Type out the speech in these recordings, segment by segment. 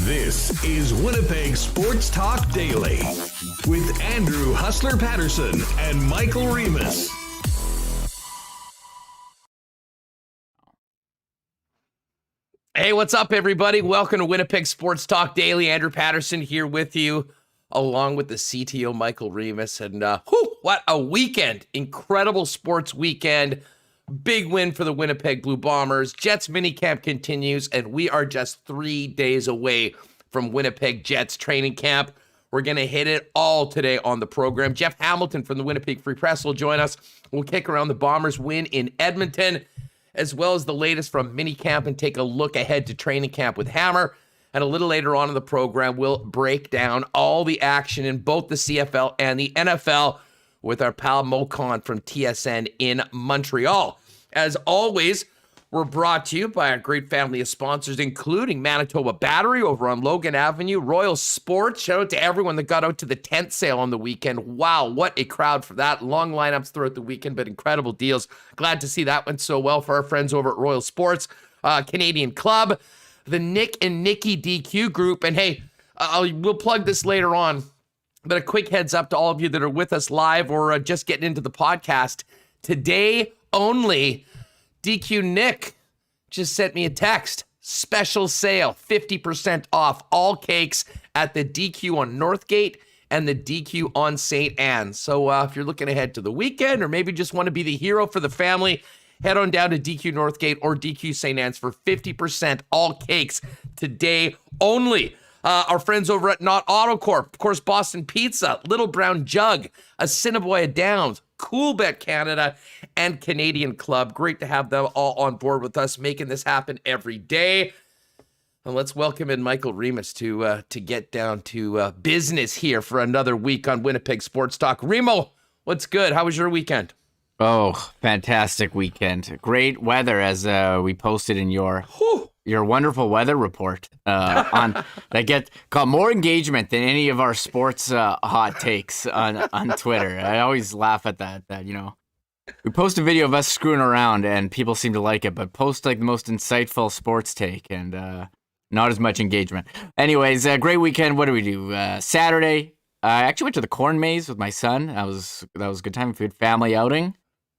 This is Winnipeg Sports Talk Daily with Andrew Hustler Paterson and Michael Remis. Hey, what's up, everybody? Welcome to Winnipeg Sports Talk Daily. Andrew Paterson here with you, along with the CTO, Michael Remis. And what a weekend. Incredible sports weekend. Big win for the Winnipeg Blue Bombers. Jets minicamp continues, and we are just 3 days away from Winnipeg Jets training camp. We're going to hit it all today on the program. Jeff Hamilton from the Winnipeg Free Press will join us. We'll kick around the Bombers' win in Edmonton, as well as the latest from minicamp, and take a look ahead to training camp with Hammer. And a little later on in the program, we'll break down all the action in both the CFL and the NFL with our pal Moe Khan from TSN in Montreal. As always, we're brought to you by a great family of sponsors, including Manitoba Battery over on Logan Avenue, Royal Sports. Shout out to everyone that got out to the tent sale on the weekend. Wow, what a crowd for that. Long lineups throughout the weekend, but incredible deals. Glad to see that went so well for our friends over at Royal Sports, Canadian Club, the Nick and Nikki DQ group. And hey, we'll plug this later on, but a quick heads up to all of you that are with us live or just getting into the podcast. Today only, DQ Nick just sent me a text. Special sale, 50% off all cakes at the DQ on Northgate and the DQ on St. Anne. So if you're looking ahead to the weekend or maybe just want to be the hero for the family, head on down to DQ Northgate or DQ St. Anne's for 50% all cakes today only. Our friends over at Not AutoCorp, of course, Boston Pizza, Little Brown Jug, Assiniboia Downs, Coolbet Canada, and Canadian Club. Great to have them all on board with us, making this happen every day. And let's welcome in Michael Remis to get down to business here for another week on Winnipeg Sports Talk. Remo, what's good? How was your weekend? Oh, fantastic weekend. Great weather, as we posted in your wonderful weather report on that got more engagement than any of our sports hot takes on Twitter. I always laugh at that, we post a video of us screwing around and people seem to like it, but post like the most insightful sports take and not as much engagement. Anyways, great weekend. What do we do? Saturday, I actually went to the corn maze with my son. That was a good time. Good family outing.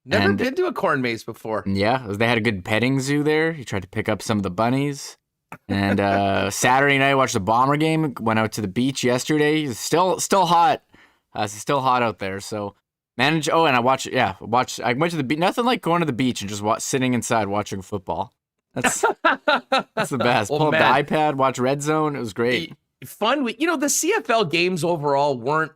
Never been to a corn maze before. Yeah, they had a good petting zoo there. He tried to pick up some of the bunnies. And Saturday night, I watched the Bomber game. Went out to the beach yesterday. It's still hot. It's still hot out there. So managed. Oh, and I watched. I went to the beach. Nothing like going to the beach and just sitting inside watching football. That's the best. Well, pull up the iPad, watch Red Zone. It was great. Fun week. The CFL games overall weren't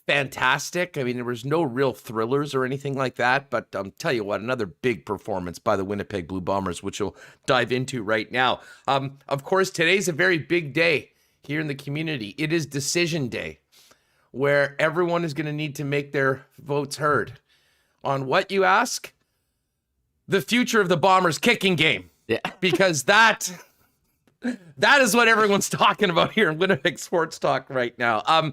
fantastic. I mean, there was no real thrillers or anything like that, but tell you what, another big performance by the Winnipeg Blue Bombers, which we'll dive into right now. Of course, today's a very big day here in the community. It is decision day, where everyone is going to need to make their votes heard. On what, you ask? The future of the Bombers kicking game. Yeah. Because that is what everyone's talking about here in Winnipeg Sports Talk right now.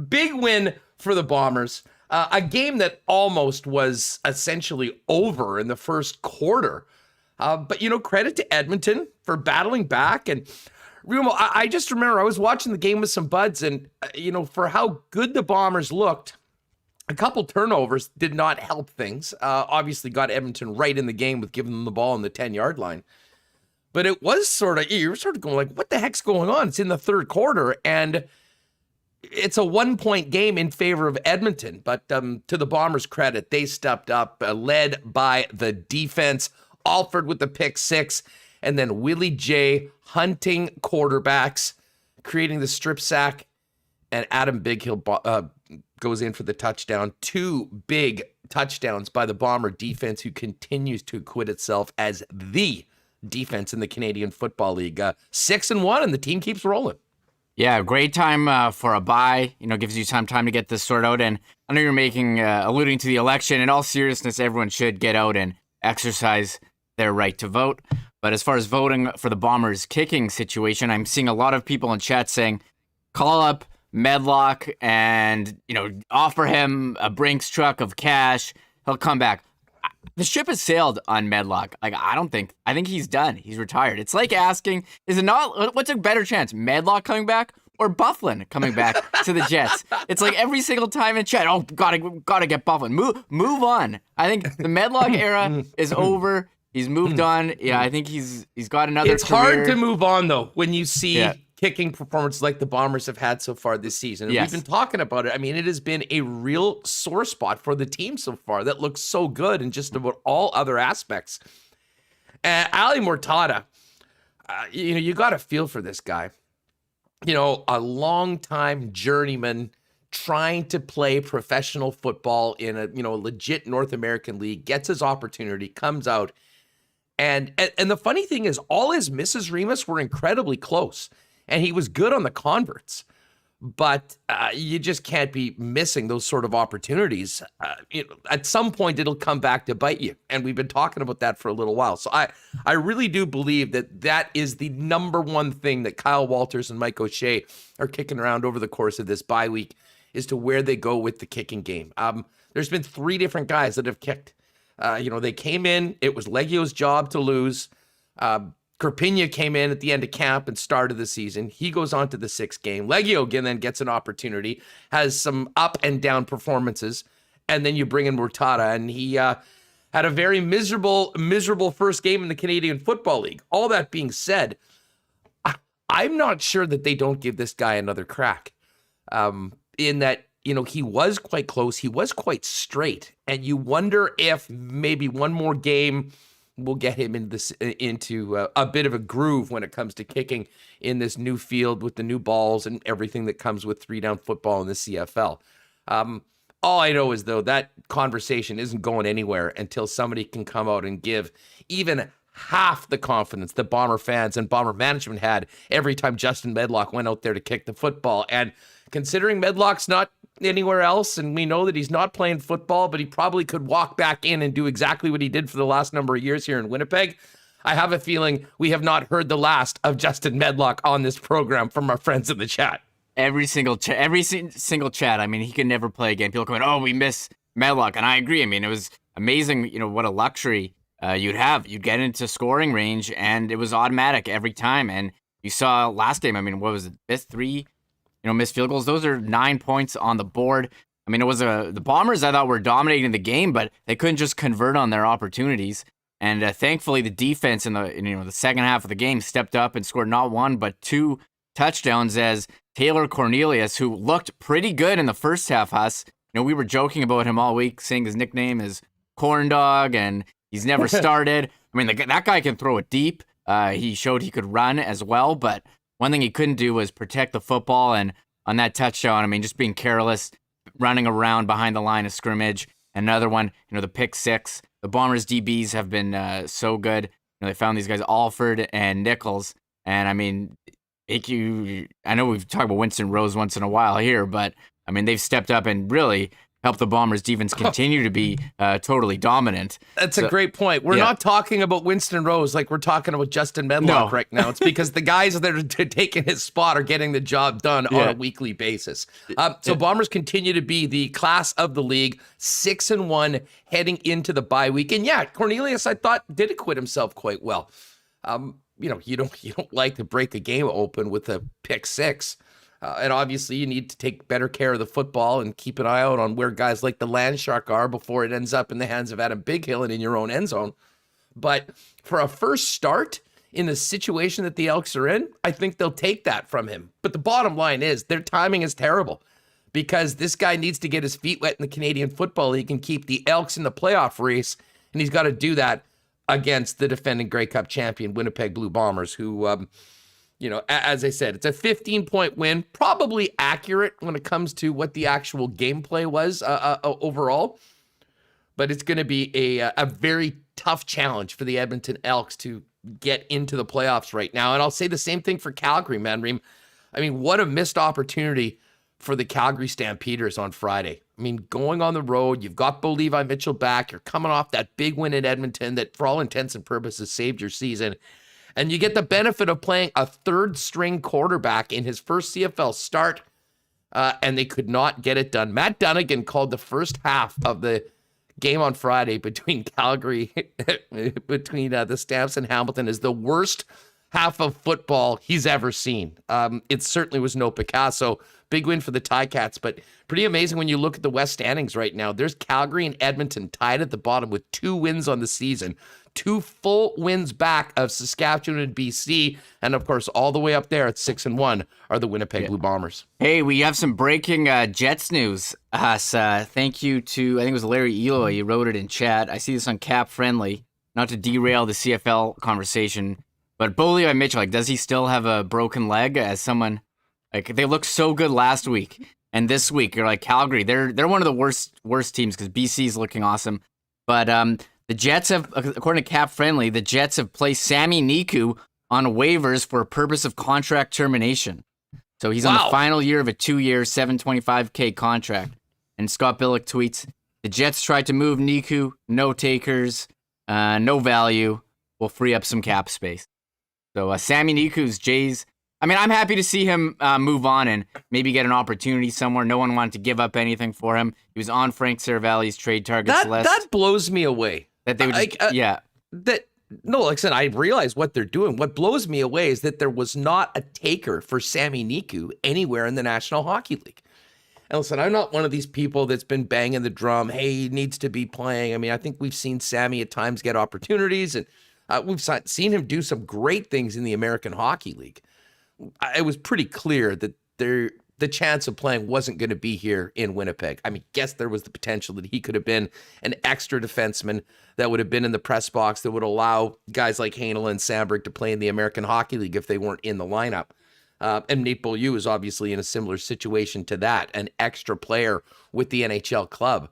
Big win for the Bombers. A game that almost was essentially over in the first quarter. But, credit to Edmonton for battling back. And, I just remember I was watching the game with some buds and, for how good the Bombers looked, a couple turnovers did not help things. Obviously got Edmonton right in the game with giving them the ball on the 10-yard line. But it was you were sort of going like, what the heck's going on? It's in the third quarter, and it's a 1-point game in favor of Edmonton. But to the Bombers' credit, they stepped up, led by the defense. Alford with the pick six, and then Willie J hunting quarterbacks, creating the strip sack, and Adam Bighill goes in for the touchdown. 2 big touchdowns by the Bomber defense, who continues to acquit itself as the defense in the Canadian Football League. 6-1, and the team keeps rolling. Yeah, great time for a bye. Gives you some time to get this sorted out. And I know you're alluding to the election. In all seriousness, everyone should get out and exercise their right to vote. But as far as voting for the Bombers' kicking situation, I'm seeing a lot of people in chat saying, call up Medlock and, offer him a Brinks truck of cash. He'll come back. The ship has sailed on Medlock. I think he's done. He's retired. It's like asking, what's a better chance, Medlock coming back or Bufflin coming back to the Jets? It's like every single time in chat, gotta get Bufflin. Move on. I think the Medlock era is over. He's moved on. Yeah, I think he's got another It's career. hard to move on, though, when you see kicking performances like the Bombers have had so far this season. And yes. We've been talking about it. I mean, it has been a real sore spot for the team so far. That looks so good in just about all other aspects. Ali Mortada, you got to feel for this guy. A long-time journeyman trying to play professional football in a legit North American league, gets his opportunity, comes out. And the funny thing is, all his misses, Remis, were incredibly close. And he was good on the converts. But you just can't be missing those sort of opportunities. At some point, it'll come back to bite you. And we've been talking about that for a little while. So I really do believe that is the number one thing that Kyle Walters and Mike O'Shea are kicking around over the course of this bye week, is to where they go with the kicking game. There's been 3 different guys that have kicked. They came in. It was Legio's job to lose. Carpina came in at the end of camp and started the season. He goes on to the 6th game. Legio again then gets an opportunity, has some up and down performances, and then you bring in Mortada, and he had a very miserable first game in the Canadian Football League. All that being said, I'm not sure that they don't give this guy another crack. In that, he was quite close. He was quite straight. And you wonder if maybe one more game will get him into a bit of a groove when it comes to kicking in this new field with the new balls and everything that comes with 3-down football in the CFL. All I know is, though, that conversation isn't going anywhere until somebody can come out and give even half the confidence that Bomber fans and Bomber management had every time Justin Medlock went out there to kick the football. And considering Medlock's not anywhere else, and we know that he's not playing football, but he probably could walk back in and do exactly what he did for the last number of years here in Winnipeg, I have a feeling we have not heard the last of Justin Medlock on this program from our friends in the chat. Every single chat. I mean, he can never play again. People going, "Oh, we miss Medlock," and I agree. I mean, it was amazing. What a luxury you'd have. You'd get into scoring range, and it was automatic every time. And you saw last game. I mean, what was it? Missed 3. Missed field goals. Those are 9 points on the board. I mean, it was the Bombers, I thought, were dominating the game, but they couldn't just convert on their opportunities. And thankfully, the defense in the second half of the game stepped up and scored not 1 but 2 touchdowns, as Taylor Cornelius, who looked pretty good in the first half, we were joking about him all week, saying his nickname is Corn Dog, and he's never started. I mean, that guy can throw it deep. He showed he could run as well, but one thing he couldn't do was protect the football. And on that touchdown, I mean, just being careless, running around behind the line of scrimmage. Another one, the pick 6. The Bombers DBs have been so good. They found these guys, Alford and Nichols. And I mean, I know we've talked about Winston Rose once in a while here, but I mean, they've stepped up and really help the Bombers defense continue to be totally dominant. That's a great point. We're not talking about Winston Rose like we're talking about Justin Medlock right now. It's because the guys that are taking his spot are getting the job done on a weekly basis. So Bombers continue to be the class of the league, 6-1 heading into the bye week. And Cornelius, I thought, did acquit himself quite well. You don't like to break a game open with a pick 6. And obviously, you need to take better care of the football and keep an eye out on where guys like the Landshark are before it ends up in the hands of Adam Bighill and in your own end zone. But for a first start in the situation that the Elks are in, I think they'll take that from him. But the bottom line is their timing is terrible, because this guy needs to get his feet wet in the Canadian Football League and keep the Elks in the playoff race. And he's got to do that against the defending Grey Cup champion Winnipeg Blue Bombers, who as I said, it's a 15-point win, probably accurate when it comes to what the actual gameplay was overall. But it's going to be a very tough challenge for the Edmonton Elks to get into the playoffs right now. And I'll say the same thing for Calgary, man. Reem. I mean, what a missed opportunity for the Calgary Stampeders on Friday. I mean, going on the road, you've got Bo Levi Mitchell back. You're coming off that big win in Edmonton that, for all intents and purposes, saved your season. And you get the benefit of playing a third-string quarterback in his first CFL start, and they could not get it done. Matt Dunnigan called the first half of the game on Friday between Calgary, between the Stamps and Hamilton, as the worst half of football he's ever seen. It certainly was no Picasso. Big win for the Ticats, but pretty amazing when you look at the West standings right now. There's Calgary and Edmonton tied at the bottom with 2 wins on the season, 2 full wins back of Saskatchewan and BC, and of course, all the way up there at 6-1 are the Winnipeg Blue Bombers. Hey, we have some breaking Jets news. Thank you to, I think it was Larry Eloy, he wrote it in chat. I see this on Cap Friendly, not to derail the CFL conversation, but Bo Levi Mitchell, does he still have a broken leg? As someone, they looked so good last week, and this week you're like, Calgary, they're one of the worst teams because BC's looking awesome. But the Jets have, according to Cap Friendly, the Jets have placed Sami Niku on waivers for a purpose of contract termination. So he's on the final year of a 2-year, $725K contract. And Scott Billick tweets, the Jets tried to move Niku, no takers, no value, will free up some cap space. So Sami Niku's Jays. I mean, I'm happy to see him move on and maybe get an opportunity somewhere. No one wanted to give up anything for him. He was on Frank Seravalli's trade targets list. That blows me away. That they would like I said, I realize what they're doing. What blows me away is that there was not a taker for Sami Niku anywhere in the National Hockey League. And listen, I'm not one of these people that's been banging the drum, hey, he needs to be playing. I mean, I think we've seen Sami at times get opportunities, and we've seen him do some great things in the American Hockey League. It was pretty clear that the chance of playing wasn't going to be here in Winnipeg. I mean, guess there was the potential that he could have been an extra defenseman that would have been in the press box that would allow guys like Hanel and Sandberg to play in the American Hockey League if they weren't in the lineup. And Nate Beaulieu is obviously in a similar situation to that, an extra player with the NHL club.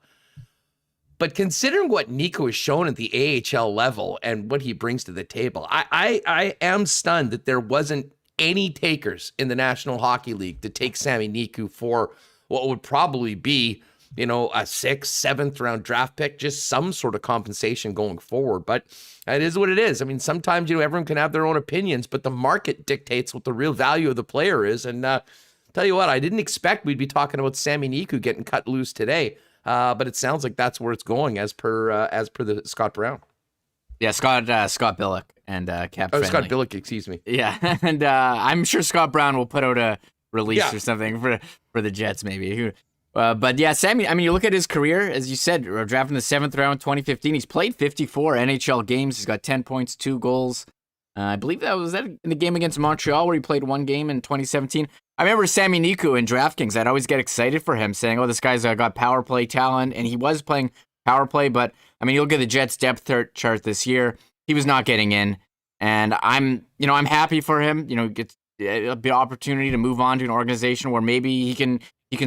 But considering what Niku has shown at the AHL level and what he brings to the table, I am stunned that there wasn't any takers in the National Hockey League to take Sami Niku for what would probably be, a 6th, 7th round draft pick, just some sort of compensation going forward. But it is what it is. I mean, sometimes, everyone can have their own opinions, but the market dictates what the real value of the player is. And tell you what, I didn't expect we'd be talking about Sami Niku getting cut loose today. But it sounds like that's where it's going as per the Scott Brown. Yeah, Scott Billick and Cap Friendly. Scott Billick, excuse me. Yeah, and I'm sure Scott Brown will put out a release or something for the Jets maybe. But yeah, Sami, I mean, you look at his career, as you said, drafted in the 7th round, 2015. He's played 54 NHL games. He's got 10 points, 2 goals. I believe that was in the game against Montreal where he played 1 game in 2017. I remember Sami Niku in DraftKings. I'd always get excited for him, saying, "Oh, this guy's got power play talent," and he was playing power play. But I mean, you look at the Jets' depth chart this year; he was not getting in, and I'm happy for him. Gets a big opportunity to move on to an organization where maybe he can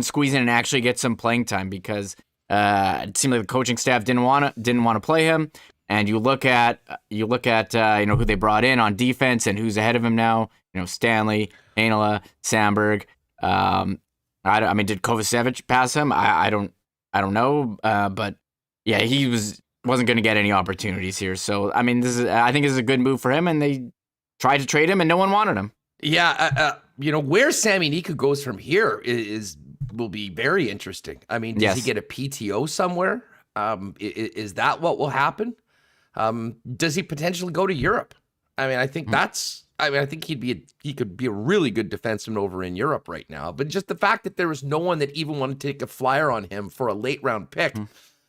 squeeze in and actually get some playing time because it seemed like the coaching staff didn't want to play him. And you look at who they brought in on defense and who's ahead of him now. Stanley, Hanela, Sandberg. I mean, did Kovacevic pass him? I don't know. But yeah, he wasn't going to get any opportunities here. So I mean, I think this is a good move for him. And they tried to trade him, and no one wanted him. Yeah, where Sami Niku goes from here will be very interesting. I mean, does he get a PTO somewhere? Is that what will happen? Does he potentially go to Europe? I mean, I think I think he could be a really good defenseman over in Europe right now. But just the fact that there was no one that even wanted to take a flyer on him for a late round pick,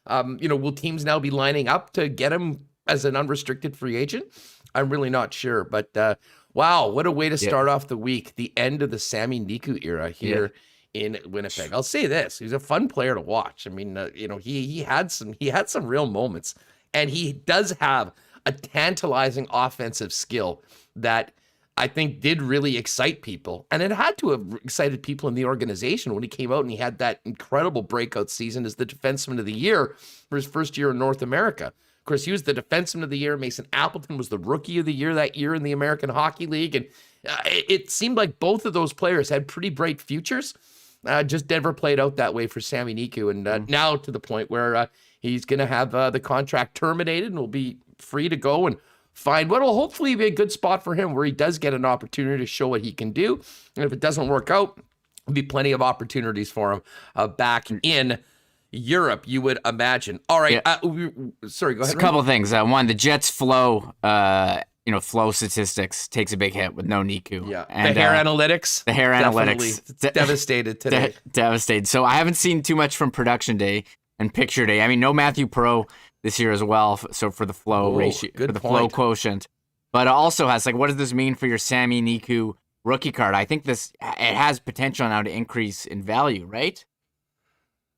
will teams now be lining up to get him as an unrestricted free agent? I'm really not sure. But wow, what a way to start off the week, the end of the Sami Niku era here in Winnipeg. I'll say this: he's a fun player to watch. I mean, he had some real moments, and he does have a tantalizing offensive skill that I think did really excite people. And it had to have excited people in the organization when he came out and he had that incredible breakout season as the defenseman of the year for his first year in North America. Of course, he was the defenseman of the year. Mason Appleton was the rookie of the year that year in the American Hockey League. And it seemed like both of those players had pretty bright futures. Just never played out that way for Sami Niku. And now to the point where he's going to have the contract terminated and will be free to go and find what will hopefully be a good spot for him where he does get an opportunity to show what he can do. And if it doesn't work out, there'll be plenty of opportunities for him back in Europe, you would imagine. All right. Yeah. Sorry, go ahead. A couple of things. One, the Jets flow, flow statistics takes a big hit with no Niku. Yeah. And, the hair analytics. The hair analytics. Devastated today. Devastated. So I haven't seen too much from production day and picture day. I mean, no Matthew Pro this year as well. So for the flow ratio, for the flow quotient, but it also has what does this mean for your Sami Niku rookie card? I think it has potential now to increase in value, right?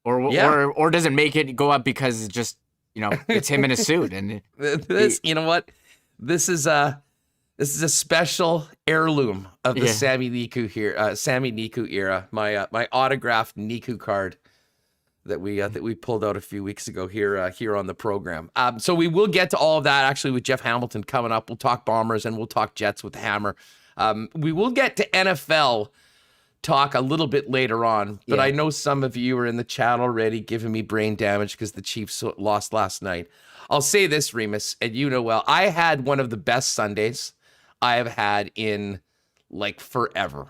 Or does it make it go up because it's just it's him in a suit and you know what? This is a special heirloom of the Sami Niku era. My autographed Niku card that we pulled out a few weeks ago here on the program. So we will get to all of that actually with Jeff Hamilton coming up. We'll talk Bombers and we'll talk Jets with the Hammer. We will get to NFL talk a little bit later on, but I know some of you are in the chat already giving me brain damage because the Chiefs lost last night. I'll say this, Remis, and you know well, I had one of the best Sundays I have had in forever.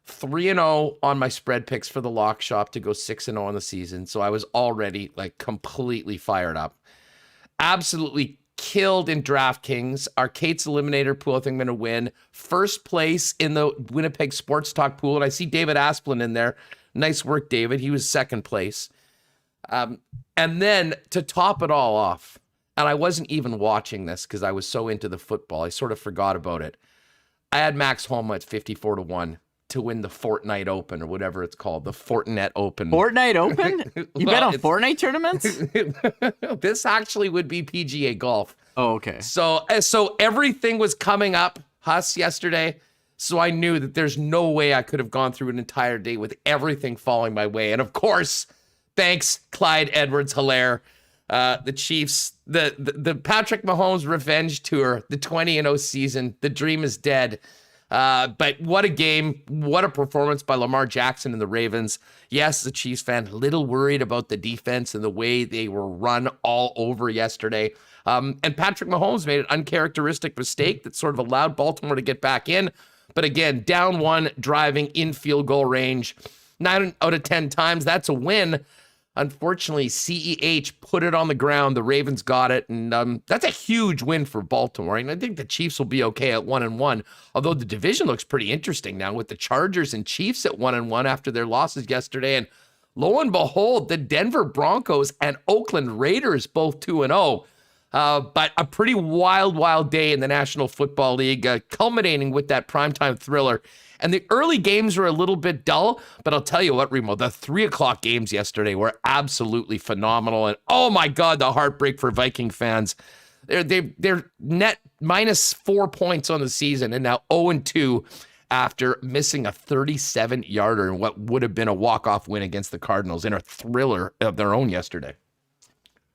3-0 on my spread picks for the lock shop to go 6-0 on the season. So I was already completely fired up. Absolutely killed in DraftKings. Our Kate's Eliminator pool, I think I'm going to win. First place in the Winnipeg Sports Talk pool. And I see David Asplin in there. Nice work, David. He was second place. And then to top it all off, and I wasn't even watching this because I was so into the football. I sort of forgot about it. I had Max Homa at 54-1 to win the Fortnite Open or whatever it's called, the Fortinet Open. Fortnite Open? You bet on Fortnite tournaments? This actually would be PGA golf. Oh, okay. So everything was coming up, Huss, yesterday. So I knew that there's no way I could have gone through an entire day with everything falling my way. And of course, thanks, Clyde Edwards-Helaire, the Chiefs, the Patrick Mahomes revenge tour, the 20-0 season. The dream is dead. But what a game, what a performance by Lamar Jackson and the Ravens. Yes, the Chiefs fan, a little worried about the defense and the way they were run all over yesterday. And Patrick Mahomes made an uncharacteristic mistake that sort of allowed Baltimore to get back in. But again, down one, driving in field goal range. 9 out of 10 times, that's a win. Unfortunately, CEH put it on the ground. The Ravens got it, and that's a huge win for Baltimore. And I think the Chiefs will be okay at 1-1, although the division looks pretty interesting now with the Chargers and Chiefs at 1-1 after their losses yesterday. And lo and behold, the Denver Broncos and Oakland Raiders both 2-0. But a pretty wild day in the National Football League, culminating with that primetime thriller. And the early games were a little bit dull, but I'll tell you what, Remo, the 3:00 games yesterday were absolutely phenomenal. And oh my God, the heartbreak for Viking fans. They're net minus 4 points on the season and now 0-2 after missing a 37-yarder in what would have been a walk-off win against the Cardinals in a thriller of their own yesterday.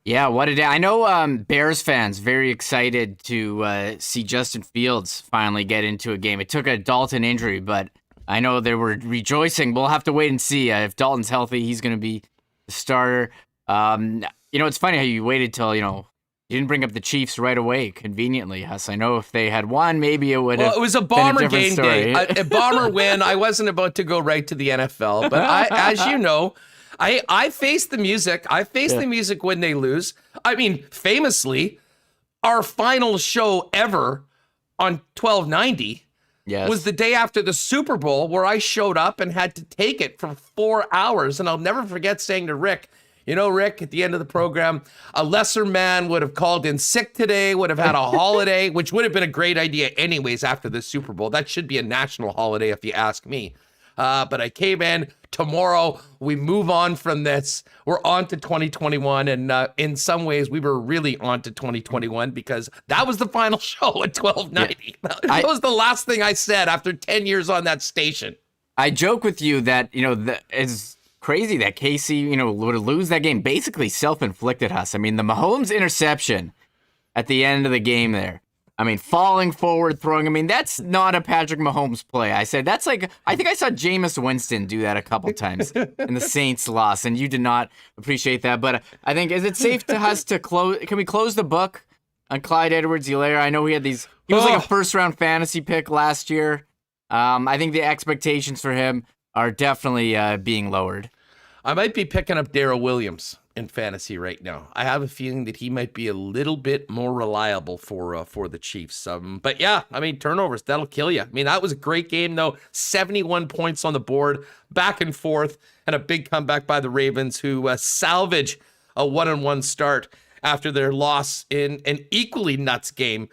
Yeah, what a day. I know Bears fans very excited to see Justin Fields finally get into a game. It took a Dalton injury, but I know they were rejoicing. We'll have to wait and see. If Dalton's healthy, he's going to be the starter. It's funny how you waited till, you didn't bring up the Chiefs right away, conveniently, Huss. I know if they had won, maybe it would have Well, it was a Bomber game day. A Bomber win. I wasn't about to go right to the NFL, but as you know, I face the music. I face the music when they lose. I mean, famously, our final show ever on 1290 was the day after the Super Bowl where I showed up and had to take it for 4 hours. And I'll never forget saying to Rick, Rick, at the end of the program, a lesser man would have called in sick today, would have had a holiday, which would have been a great idea anyways after the Super Bowl. That should be a national holiday if you ask me. but I came in. Tomorrow, we move on from this. We're on to 2021, and in some ways, we were really on to 2021 because that was the final show at 1290. Yeah. That was the last thing I said after 10 years on that station. I joke with you that, it's crazy that Casey, would lose that game. Basically self-inflicted us. I mean, the Mahomes interception at the end of the game there. I mean, falling forward, throwing. I mean, that's not a Patrick Mahomes play. I said that's like, I think I saw Jameis Winston do that a couple times in the Saints loss, and you did not appreciate that. But I think, is it safe to us to close? Can we close the book on Clyde Edwards-Helaire? I know he was like a first-round fantasy pick last year. I think the expectations for him are definitely being lowered. I might be picking up Darrell Williams in fantasy right now. I have a feeling that he might be a little bit more reliable for the Chiefs. But yeah, I mean, turnovers, that'll kill you. I mean, that was a great game, though. 71 points on the board, back and forth, and a big comeback by the Ravens, who salvage a 1-1 start after their loss in an equally nuts game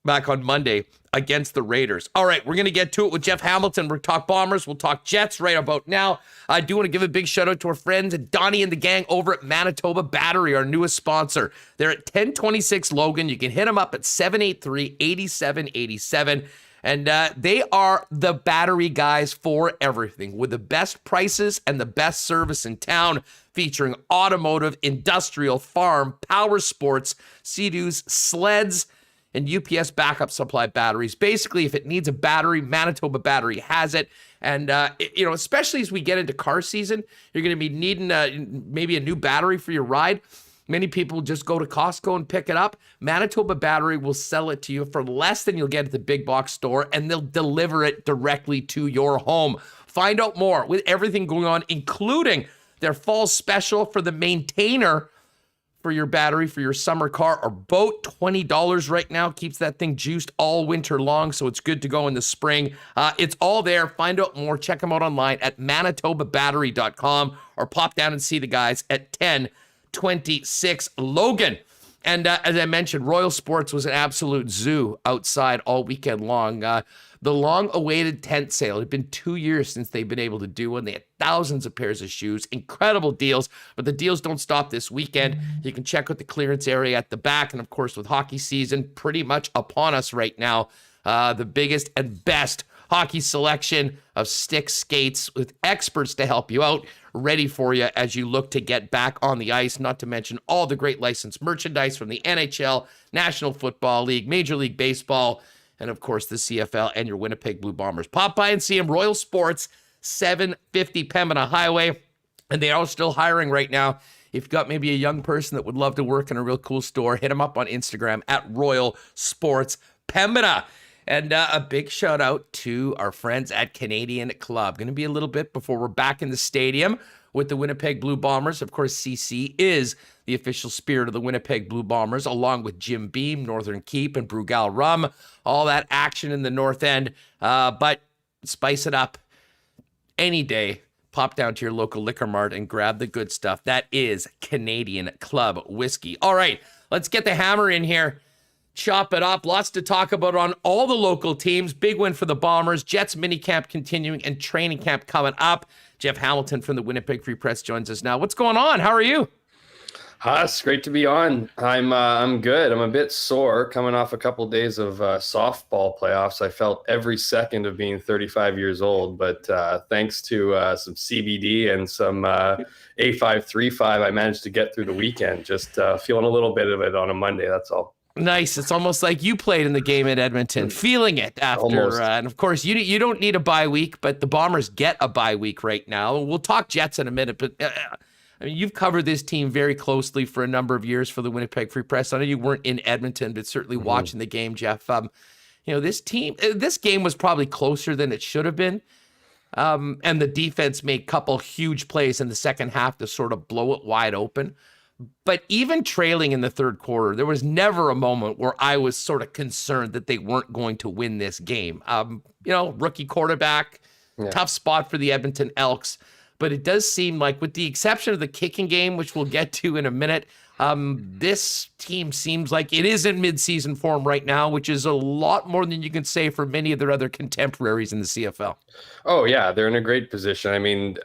back on Monday against the Raiders. All right, we're going to get to it with Jeff Hamilton. We'll talk Bombers. We'll talk Jets right about now. I do want to give a big shout out to our friends Donnie and the gang over at Manitoba Battery, our newest sponsor. They're at 1026 Logan. You can hit them up at 783-8787. And they are the battery guys for everything, with the best prices and the best service in town, featuring automotive, industrial, farm, power sports, Sea-Doos, sleds, and UPS backup supply batteries. Basically, if it needs a battery, Manitoba Battery has it. And, especially as we get into car season, you're going to be needing maybe a new battery for your ride. Many people just go to Costco and pick it up. Manitoba Battery will sell it to you for less than you'll get at the big box store, and they'll deliver it directly to your home. Find out more with everything going on, including their fall special for the maintainer for your battery for your summer car or boat. $20 right now keeps that thing juiced all winter long, so it's good to go in the spring. It's all there. Find out more. Check them out online at manitobabattery.com or pop down and see the guys at 1026 Logan. And as I mentioned, Royal Sports was an absolute zoo outside all weekend long. The long-awaited tent sale. It had been 2 years since they've been able to do one. They had thousands of pairs of shoes, incredible deals, but the deals don't stop this weekend. You can check out the clearance area at the back, and of course, with hockey season pretty much upon us right now, the biggest and best hockey selection of stick skates with experts to help you out, ready for you as you look to get back on the ice, not to mention all the great licensed merchandise from the NHL, National Football League, Major League Baseball, and of course the CFL and your Winnipeg Blue Bombers. Pop by and see them. Royal Sports, 750 Pembina Highway, and they are still hiring right now. If you've got maybe a young person that would love to work in a real cool store, hit them up on Instagram at Royal Sports Pembina. And a big shout out to our friends at Canadian Club. Going to be a little bit before we're back in the stadium with the Winnipeg Blue Bombers. Of course, CC is the official spirit of the Winnipeg Blue Bombers, along with Jim Beam, Northern Keep, and Brugal Rum. All that action in the North End. But spice it up any day. Pop down to your local liquor mart and grab the good stuff. That is Canadian Club whiskey. All right, let's get the hammer in here. Chop it up. Lots to talk about on all the local teams. Big win for the Bombers. Jets minicamp continuing and training camp coming up. Jeff Hamilton from the Winnipeg Free Press joins us now. What's going on? How are you? It's great to be on. I'm good. I'm a bit sore coming off a couple of days of softball playoffs. I felt every second of being 35 years old, but thanks to some CBD and some A535, I managed to get through the weekend. Just feeling a little bit of it on a Monday, that's all. Nice. It's almost like you played in the game at Edmonton, feeling it after. And of course, you don't need a bye week, but the Bombers get a bye week right now. We'll talk Jets in a minute, but I mean, you've covered this team very closely for a number of years for the Winnipeg Free Press. I know you weren't in Edmonton, but certainly watching the game, Jeff. This game was probably closer than it should have been. And the defense made a couple huge plays in the second half to sort of blow it wide open. But even trailing in the third quarter, there was never a moment where I was sort of concerned that they weren't going to win this game. Rookie quarterback, tough spot for the Edmonton Elks. But it does seem like, with the exception of the kicking game, which we'll get to in a minute, This team seems like it is in mid-season form right now, which is a lot more than you can say for many of their other contemporaries in the CFL. Oh yeah, they're in a great position. I mean,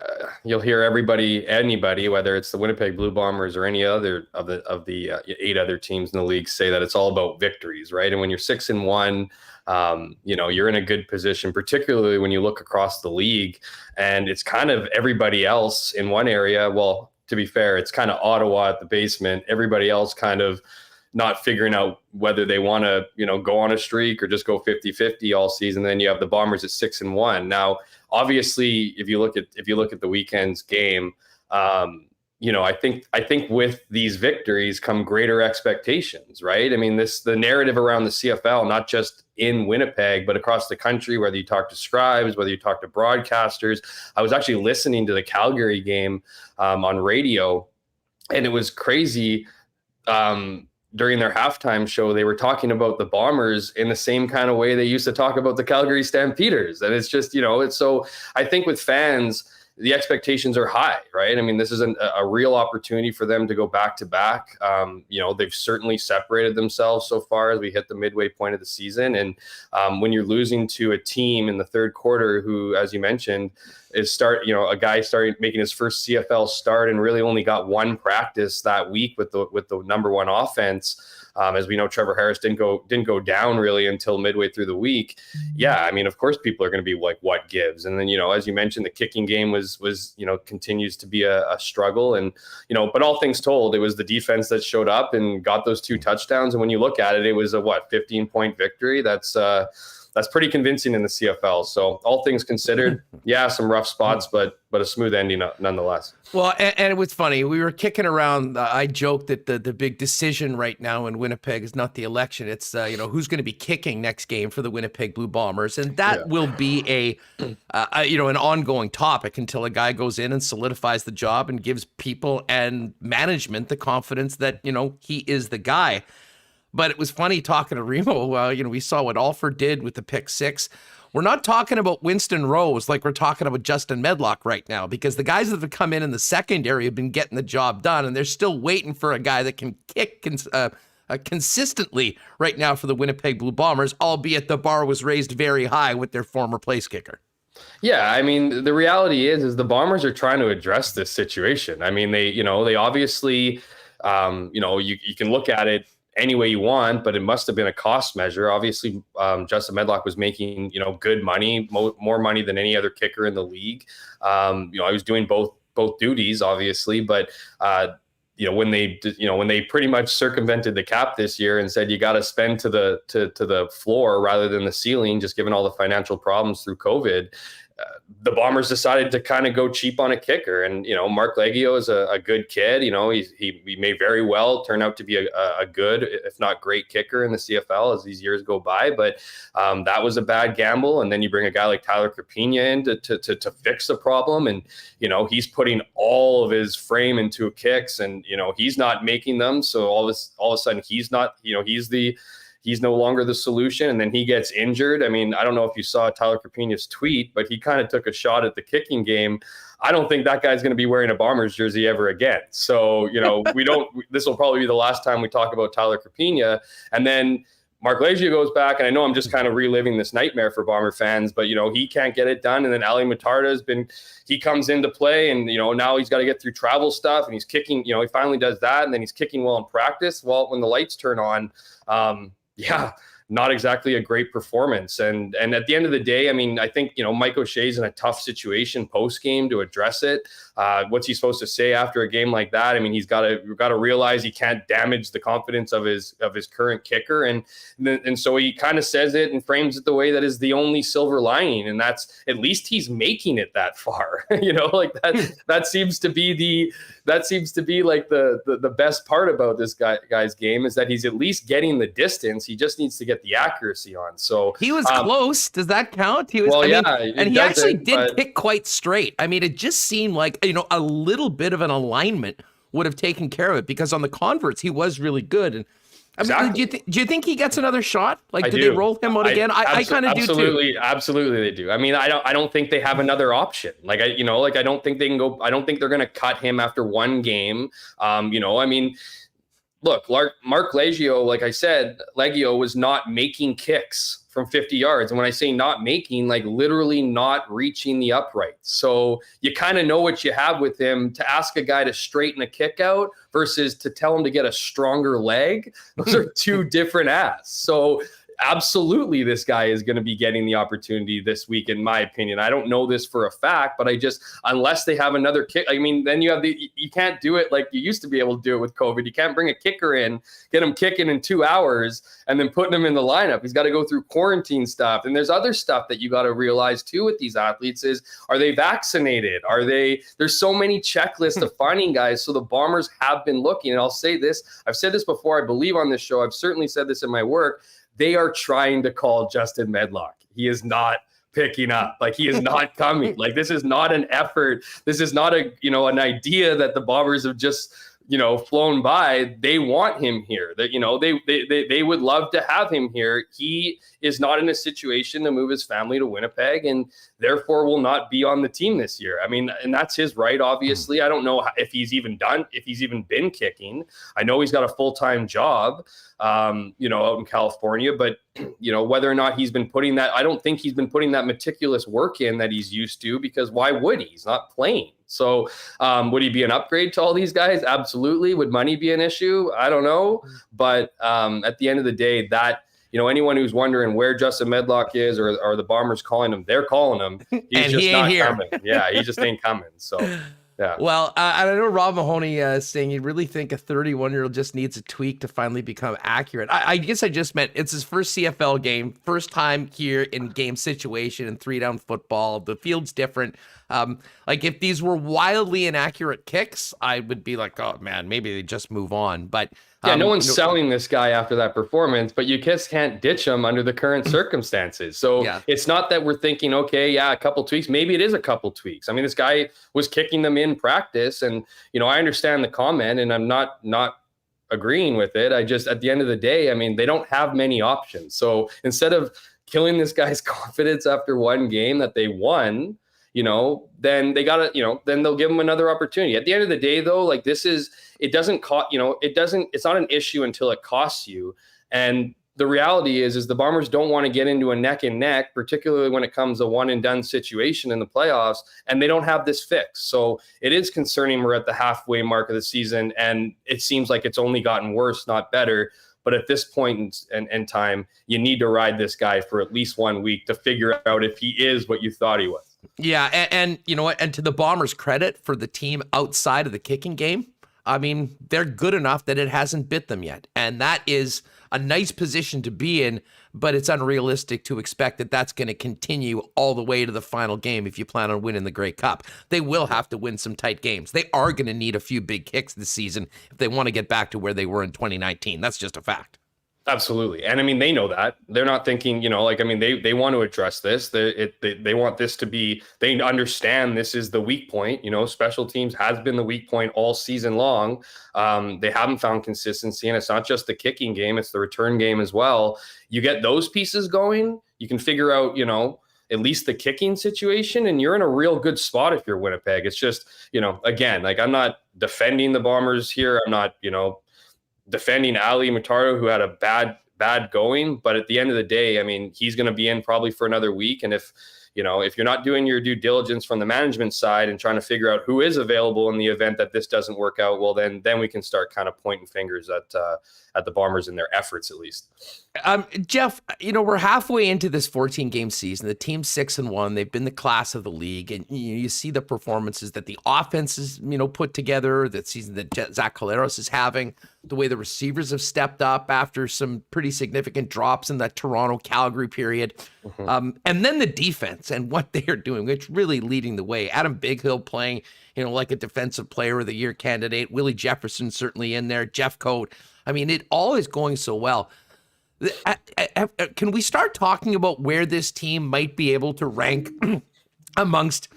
you'll hear anybody, whether it's the Winnipeg Blue Bombers or any other of the 8 other teams in the league, say that it's all about victories, right? And when you're 6-1, you're in a good position, particularly when you look across the league, and it's kind of everybody else in one area. Well, to be fair, it's kind of Ottawa at the basement. Everybody else kind of not figuring out whether they want to, go on a streak or just go 50-50 all season. Then you have the Bombers at 6-1. Now, obviously, if you look at the weekend's game, I think with these victories come greater expectations, right? I mean, the narrative around the CFL, not just in Winnipeg, but across the country, whether you talk to scribes, whether you talk to broadcasters. I was actually listening to the Calgary game on radio, and it was crazy. During their halftime show, they were talking about the Bombers in the same kind of way they used to talk about the Calgary Stampeders. And it's just, it's so, I think with fans, the expectations are high, right? I mean, this is a real opportunity for them to go back to back. They've certainly separated themselves so far as we hit the midway point of the season. And when you're losing to a team in the third quarter who, as you mentioned, a guy started making his first CFL start and really only got one practice that week with the number one offense. As we know, Trevor Harris didn't go down really until midway through the week. Yeah, I mean, of course, people are going to be like, what gives? And then, as you mentioned, the kicking game was continues to be a struggle. And, but all things told, it was the defense that showed up and got those 2 touchdowns. And when you look at it, it was a 15-point victory. That's pretty convincing in the CFL. So all things considered, yeah, some rough spots, but a smooth ending nonetheless. Well, and it was funny. We were kicking around. I joked that the big decision right now in Winnipeg is not the election. It's, who's going to be kicking next game for the Winnipeg Blue Bombers. And that will be an ongoing topic until a guy goes in and solidifies the job and gives people and management the confidence that, he is the guy. But it was funny talking to Remo. We saw what Alford did with the pick 6. We're not talking about Winston Rose like we're talking about Justin Medlock right now, because the guys that have come in the secondary have been getting the job done, and they're still waiting for a guy that can kick consistently right now for the Winnipeg Blue Bombers, albeit the bar was raised very high with their former place kicker. Yeah, I mean, the reality is the Bombers are trying to address this situation. I mean, they obviously, you can look at it any way you want, but it must have been a cost measure. Obviously, Justin Medlock was making, good money, more money than any other kicker in the league. I was doing both duties, obviously, but when they pretty much circumvented the cap this year and said you got to spend to the floor rather than the ceiling, just given all the financial problems through COVID. The Bombers decided to kind of go cheap on a kicker. And, Mark Leggio is a good kid. He may very well turn out to be a good, if not great kicker in the CFL as these years go by. But that was a bad gamble. And then you bring a guy like Tyler Crapina in to fix the problem. And, he's putting all of his frame into kicks and, he's not making them. So all of a sudden he's not, he's no longer the solution, and then he gets injured. I mean, I don't know if you saw Tyler Crapina's tweet, but he kind of took a shot at the kicking game. I don't think that guy's going to be wearing a Bombers jersey ever again. So, this will probably be the last time we talk about Tyler Crapina. And then Mark Leggio goes back, and I know I'm just kind of reliving this nightmare for Bomber fans, but, he can't get it done. And then Ali Matarda he comes into play, and, now he's got to get through travel stuff, and he's kicking, he finally does that, and then he's kicking well in practice. Well, when the lights turn on, yeah, not exactly a great performance. And at the end of the day, I mean, I think, Mike O'Shea's in a tough situation post-game to address it. What's he supposed to say after a game like that? I mean, he's got to realize he can't damage the confidence of his current kicker. And so he kind of says it and frames it the way that is the only silver lining. And that's, at least he's making it that far, like that seems to be like the best part about this guy's game, is that he's at least getting the distance. He just needs to get the accuracy on. So he was close. Does that count? He was, well, and he actually did kick quite straight. I mean, it just seemed like, a little bit of an alignment would have taken care of it, because on the converts, he was really good. And I mean, exactly. Do you think he gets another shot? Like, do they roll him out again? I kind of do too. Absolutely, they do. I mean, I don't think they have another option. Like, I don't think they can go. I don't think they're going to cut him after one game. I mean, look, Mark Leggio, like I said, Leggio was not making kicks from 50 yards. And when I say not making, like literally not reaching the uprights. So you kind of know what you have with him. To ask a guy to straighten a kick out versus to tell him to get a stronger leg, those are two different asks. So absolutely, this guy is going to be getting the opportunity this week, in my opinion. I don't know this for a fact, but unless they have another kick, I mean, then you can't do it like you used to be able to do it with COVID. You can't bring a kicker in, get him kicking in 2 hours, and then putting him in the lineup. He's got to go through quarantine stuff. And there's other stuff that you got to realize too with these athletes is, are they vaccinated? There's so many checklists of finding guys. So the Bombers have been looking, and I'll say this, I've said this before, I believe on this show, I've certainly said this in my work. They are trying to call Justin Medlock. He is not picking up. Like, he is not coming. Like, this is not an effort. This is not an idea that the Bombers have just, flown by. They want him here. That, they would love to have him here. He is not in a situation to move his family to Winnipeg, and therefore will not be on the team this year. I mean, and that's his right, obviously. I don't know if he's even been kicking. I know he's got a full-time job, out in California, but whether or not he's been putting that, I don't think he's been putting that meticulous work in that he's used to, because why would he? He's not playing. So would he be an upgrade to all these guys? Absolutely. Would money be an issue? I don't know. But at the end of the day, that, anyone who's wondering where Justin Medlock is, or the Bombers calling him, they're calling him. He's just not coming. Yeah, he just ain't coming. So, yeah. Well, I know Rob Mahoney saying you really think a 31-year-old just needs a tweak to finally become accurate. I guess I just meant it's his first CFL game, first time here in game situation and 3-down football. The field's different. Like, if these were wildly inaccurate kicks, I would be like, oh man, maybe they just move on. But no one's selling this guy after that performance, but you just can't ditch him under the current circumstances. So It's not that we're thinking, okay, a couple tweaks. Maybe it is a couple tweaks. I mean, this guy was kicking them in practice, and I understand the comment, and I'm not agreeing with it. I just, at the end of the day, I mean, they don't have many options. So instead of killing this guy's confidence after one game that they won, then they got to, then they'll give them another opportunity. At the end of the day, though, like, it doesn't cost, it's not an issue until it costs you. And the reality is the Bombers don't want to get into a neck and neck, particularly when it comes to one and done situation in the playoffs, and they don't have this fixed. So it is concerning. We're at the halfway mark of the season, and it seems like it's only gotten worse, not better. But at this point in time, you need to ride this guy for at least 1 week to figure out if he is what you thought he was. Yeah, and you know what? And to the Bombers' credit, for the team outside of the kicking game, I mean, they're good enough that it hasn't bit them yet. And that is a nice position to be in, but it's unrealistic to expect that that's going to continue all the way to the final game if you plan on winning the Grey Cup. They will have to win some tight games. They are going to need a few big kicks this season if they want to get back to where they were in 2019. That's just a fact. Absolutely. And I mean, they know that. They're not thinking, they want to address this. They want this to be, they understand this is the weak point. Special teams has been the weak point all season long. They haven't found consistency, and it's not just the kicking game, it's the return game as well. You get those pieces going, you can figure out, at least the kicking situation, and you're in a real good spot if you're Winnipeg. It's just, again, like, I'm not defending the Bombers here. I'm not, defending Ali Mataro, who had a bad going, but at the end of the day, I mean, he's going to be in probably for another week. And if you're not doing your due diligence from the management side and trying to figure out who is available in the event that this doesn't work out, well, then we can start kind of pointing fingers at the Bombers in their efforts, at least. Jeff, we're halfway into this 14-game season. The team's 6-1. They've been the class of the league, and you see the performances that the offense is, put together, that season that Zach Collaros is having, the way the receivers have stepped up after some pretty significant drops in that Toronto-Calgary period. Mm-hmm. And then the defense and what they are doing, it's really leading the way. Adam Bighill playing, like a defensive player of the year candidate. Willie Jefferson certainly in there. Jeff Coate. I mean, it all is going so well. Can we start talking about where this team might be able to rank amongst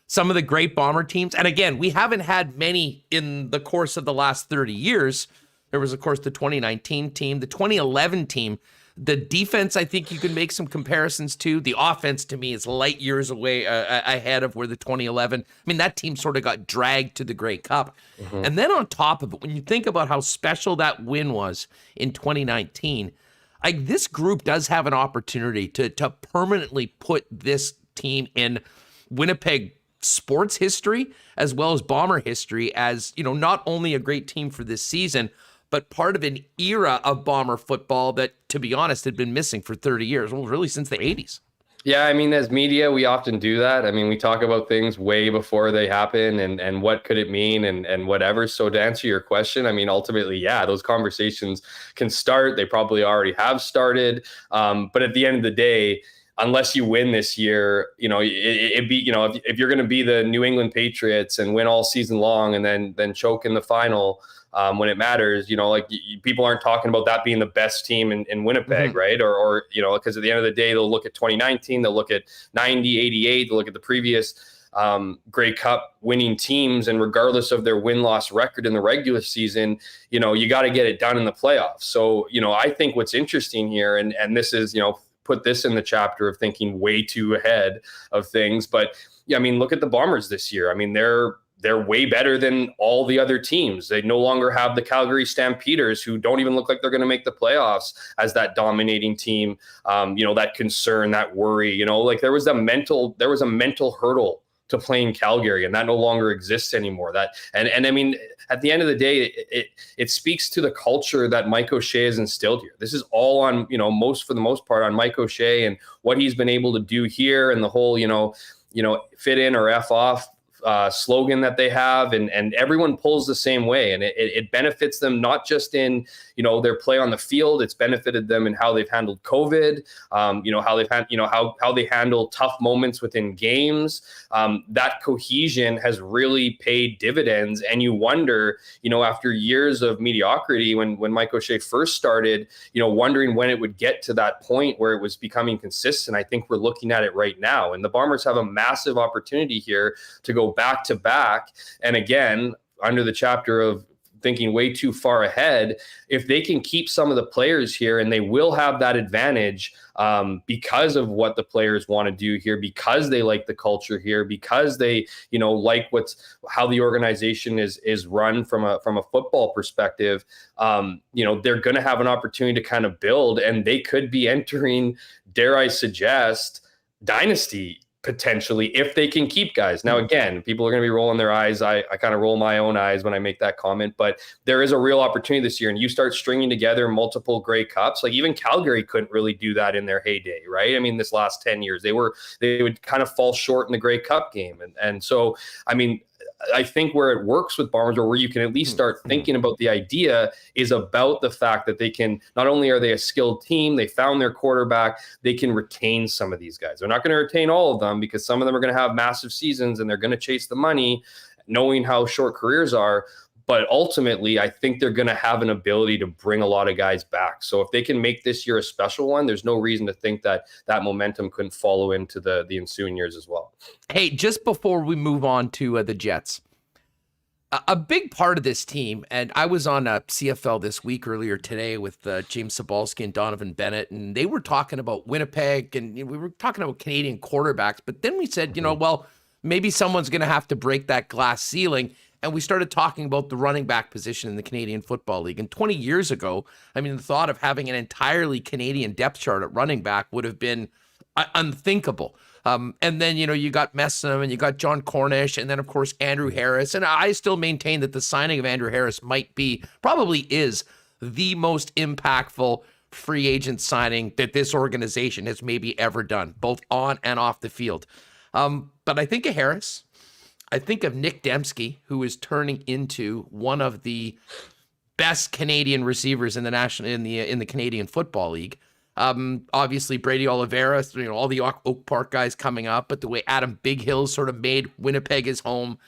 some of the great Bomber teams? And again, we haven't had many in the course of the last 30 years. There was, of course, the 2019 team, the 2011 team The defense, I think you can make some comparisons to. The offense, to me, is light years away ahead of where the 2011. I mean, that team sort of got dragged to the Grey Cup. And then on top of it, when you think about how special that win was in 2019, this group does have an opportunity to permanently put this team in Winnipeg sports history as well as Bomber history as, not only a great team for this season, but part of an era of Bomber football that, to be honest, had been missing for 30 years. Well, really since the 80s. Yeah, I mean, as media, we often do that. I mean, we talk about things way before they happen and what could it mean and whatever. So to answer your question, I mean, ultimately, yeah, those conversations can start. They probably already have started. But at the end of the day, unless you win this year, if you're going to be the New England Patriots and win all season long and then choke in the final, when it matters, people aren't talking about that being the best team in Winnipeg, right? Or because at the end of the day, they'll look at 2019, they'll look at 90, 88, they'll look at the previous Grey Cup winning teams, and regardless of their win-loss record in the regular season, you got to get it done in the playoffs. So, I think what's interesting here, and this is, put this in the chapter of thinking way too ahead of things, but yeah, I mean, look at the Bombers this year. I mean, they're way better than all the other teams. They no longer have the Calgary Stampeders, who don't even look like they're going to make the playoffs, as that dominating team. That concern, that worry, like there was a mental hurdle to playing Calgary, and that no longer exists anymore. And I mean, at the end of the day, it speaks to the culture that Mike O'Shea has instilled here. This is all on, for the most part on Mike O'Shea and what he's been able to do here, and the whole, fit in or F off slogan that they have, and everyone pulls the same way, and it benefits them not just in their play on the field. It's benefited them in how they've handled COVID, how they've had how they handle tough moments within games. That cohesion has really paid dividends, and you wonder, after years of mediocrity, when Mike O'Shea first started, wondering when it would get to that point where it was becoming consistent. I think we're looking at it right now, and the Bombers have a massive opportunity here to go back to back. And again, under the chapter of thinking way too far ahead, if they can keep some of the players here, and they will have that advantage because of what the players want to do here, because they like the culture here, because they like how the organization is run from a football perspective, they're going to have an opportunity to kind of build, and they could be entering, dare I suggest, dynasty potentially, if they can keep guys. Now, again, people are going to be rolling their eyes. I kind of roll my own eyes when I make that comment, but there is a real opportunity this year, and you start stringing together multiple Grey Cups. Like even Calgary couldn't really do that in their heyday, right? I mean, this last 10 years, they would kind of fall short in the Grey Cup game. And so, I mean, I think where it works with Bombers, or where you can at least start thinking about the idea, is about the fact that they can, not only are they a skilled team, they found their quarterback, they can retain some of these guys. They're not going to retain all of them, because some of them are going to have massive seasons and they're going to chase the money, knowing how short careers are. But ultimately, I think they're going to have an ability to bring a lot of guys back. So if they can make this year a special one, there's no reason to think that momentum couldn't follow into the ensuing years as well. Hey, just before we move on to the Jets, a big part of this team, and I was on CFL this week earlier today with James Sabalski and Donovan Bennett, and they were talking about Winnipeg, and we were talking about Canadian quarterbacks. But then we said, well, maybe someone's going to have to break that glass ceiling. And we started talking about the running back position in the Canadian Football League. And 20 years ago, I mean, the thought of having an entirely Canadian depth chart at running back would have been unthinkable. And then, you got Messam, and you got John Cornish, and then, of course, Andrew Harris. And I still maintain that the signing of Andrew Harris probably is the most impactful free agent signing that this organization has maybe ever done, both on and off the field. But I think of Harris. I think of Nick Dembski, who is turning into one of the best Canadian receivers in the Canadian Football League. Obviously Brady Oliveira, all the Oak Park guys coming up, but the way Adam Big Hill sort of made Winnipeg his home,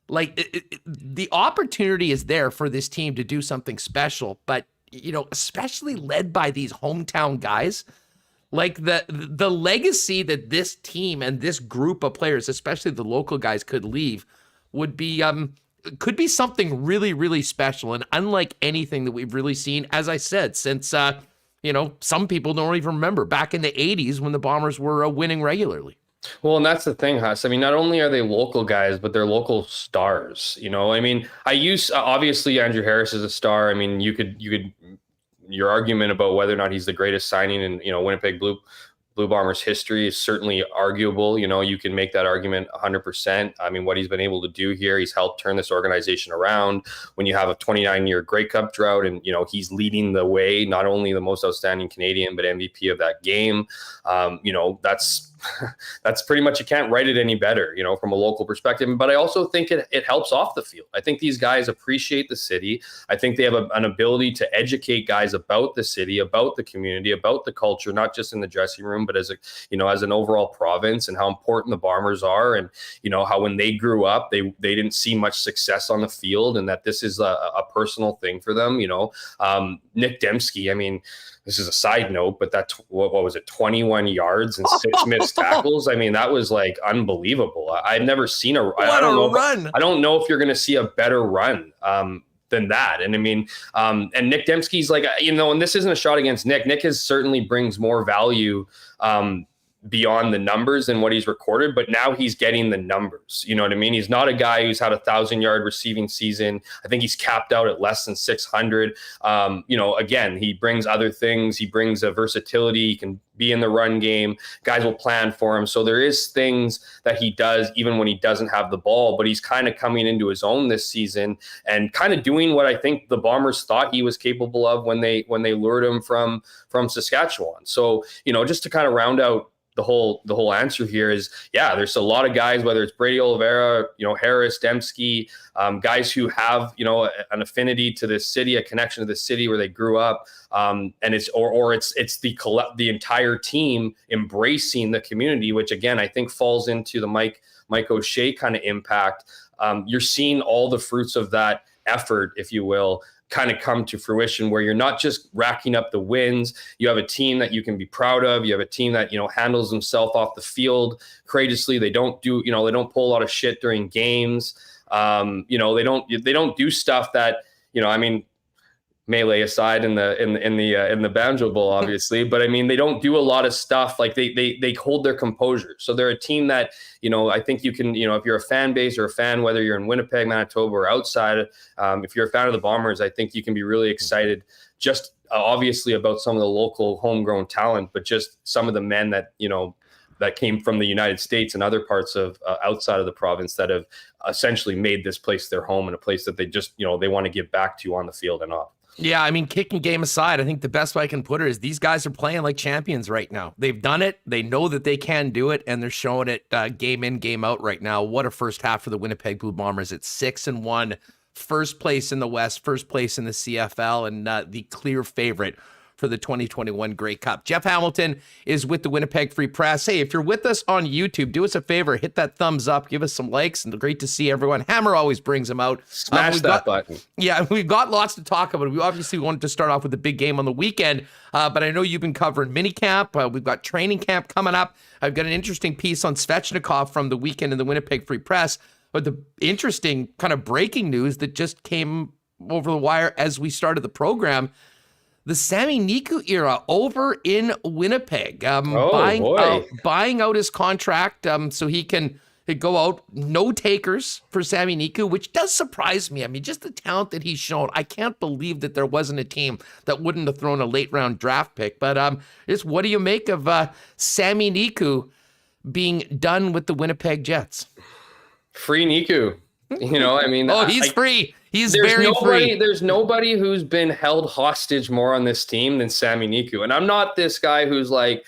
the opportunity is there for this team to do something special. But especially led by these hometown guys. Like the legacy that this team and this group of players, especially the local guys, could leave would be could be something really, really special and unlike anything that we've really seen, as I said, since some people don't even remember back in the 80s when the Bombers were winning regularly. Well, and that's the thing, Huss. I mean, not only are they local guys, but they're local stars. I mean, obviously Andrew Harris is a star. I mean, you could your argument about whether or not he's the greatest signing in Winnipeg Blue Bombers history is certainly arguable. You can make that argument 100%. I mean, what he's been able to do here, he's helped turn this organization around. When you have a 29-year Grey Cup drought and, he's leading the way, not only the most outstanding Canadian, but MVP of that game, that's pretty much, you can't write it any better, from a local perspective. But I also think it helps off the field. I think these guys appreciate the city. I think they have an ability to educate guys about the city, about the community, about the culture, not just in the dressing room, but as an overall province, and how important the Bombers are. And, how when they grew up, they didn't see much success on the field, and that this is a personal thing for them. Nick Dembski, I mean, this is a side note, but what was it, 21 yards and 6 missed tackles? I mean, that was like unbelievable. I've never seen run. I don't know if you're going to see a better run than that. And I mean, and Nick Dembski's like, and this isn't a shot against Nick. Nick certainly brings more value beyond the numbers than what he's recorded, but now he's getting the numbers. You know what I mean? He's not a guy who's had a 1,000-yard receiving season. I think he's capped out at less than 600. Again, he brings other things. He brings a versatility. He can be in the run game. Guys will plan for him. So there is things that he does even when he doesn't have the ball, but he's kind of coming into his own this season and kind of doing what I think the Bombers thought he was capable of when they lured him from Saskatchewan. So, just to kind of round out the whole answer here is, there's a lot of guys, whether it's Brady Oliveira, Harris, Dembski, guys who have, an affinity to this city, a connection to the city where they grew up. And it's the entire team embracing the community, which again, I think falls into the Mike O'Shea kind of impact. You're seeing all the fruits of that effort, if you will, kind of come to fruition, where you're not just racking up the wins. You have a team that you can be proud of. You have a team that, handles themselves off the field courageously. They don't do, they don't pull a lot of shit during games. They don't do stuff that, melee aside in the Banjo Bowl, obviously, but I mean, they don't do a lot of stuff. Like they hold their composure. So they're a team that, I think you can, if you're a fan base or a fan, whether you're in Winnipeg, Manitoba, or outside, if you're a fan of the Bombers, I think you can be really excited, just obviously about some of the local homegrown talent, but just some of the men that, that came from the United States and other parts of outside of the province that have essentially made this place their home, and a place that they just, they want to give back to on the field and off. Yeah, I mean, kicking game aside, I think the best way I can put it is these guys are playing like champions right now. They've done it. They know that they can do it, and they're showing it game in, game out right now. What a first half for the Winnipeg Blue Bombers. It's 6-1, first place in the West, first place in the CFL, and the clear favorite for the 2021 Grey Cup. Jeff Hamilton is with the Winnipeg Free Press. Hey, if you're with us on YouTube, do us a favor, hit that thumbs up, give us some likes, and great to see everyone. Hammer always brings them out. Smash that button. Yeah, we've got lots to talk about. We obviously wanted to start off with the big game on the weekend, but I know you've been covering minicamp. We've got training camp coming up. I've got an interesting piece on Svechnikov from the weekend in the Winnipeg Free Press, but the interesting kind of breaking news that just came over the wire as we started the program, the Sami Niku era over in Winnipeg, buying out his contract so he can go out. No takers for Sami Niku, which does surprise me. I mean, just the talent that he's shown. I can't believe that there wasn't a team that wouldn't have thrown a late round draft pick. But just what do you make of Sami Niku being done with the Winnipeg Jets? Free Niku. He's free. He's very free. There's nobody who's been held hostage more on this team than Sami Niku. And I'm not this guy who's like,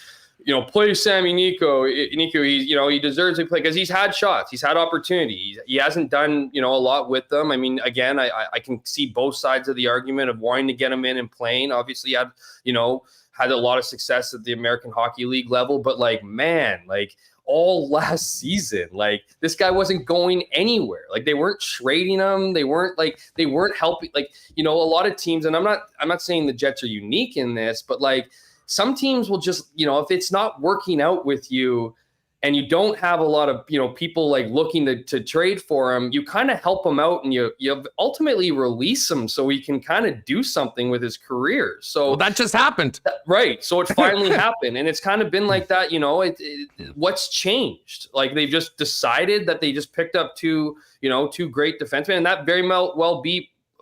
play Sami Niku. He deserves to play because he's had shots. He's had opportunities. He hasn't done, a lot with them. I mean, again, I can see both sides of the argument of wanting to get him in and playing. Obviously, had a lot of success at the American Hockey League level. But all last season, this guy wasn't going anywhere. They weren't trading him. They weren't helping. A lot of teams, and I'm not saying the Jets are unique in this, but some teams will just, if it's not working out with you and you don't have a lot of, people like looking to trade for him, you kind of help him out and you ultimately release him so he can kind of do something with his career. So that just happened. Right. So it finally happened. And it's kind of been like that, what's changed? Like they've just decided that they just picked up two great defensemen, and that very well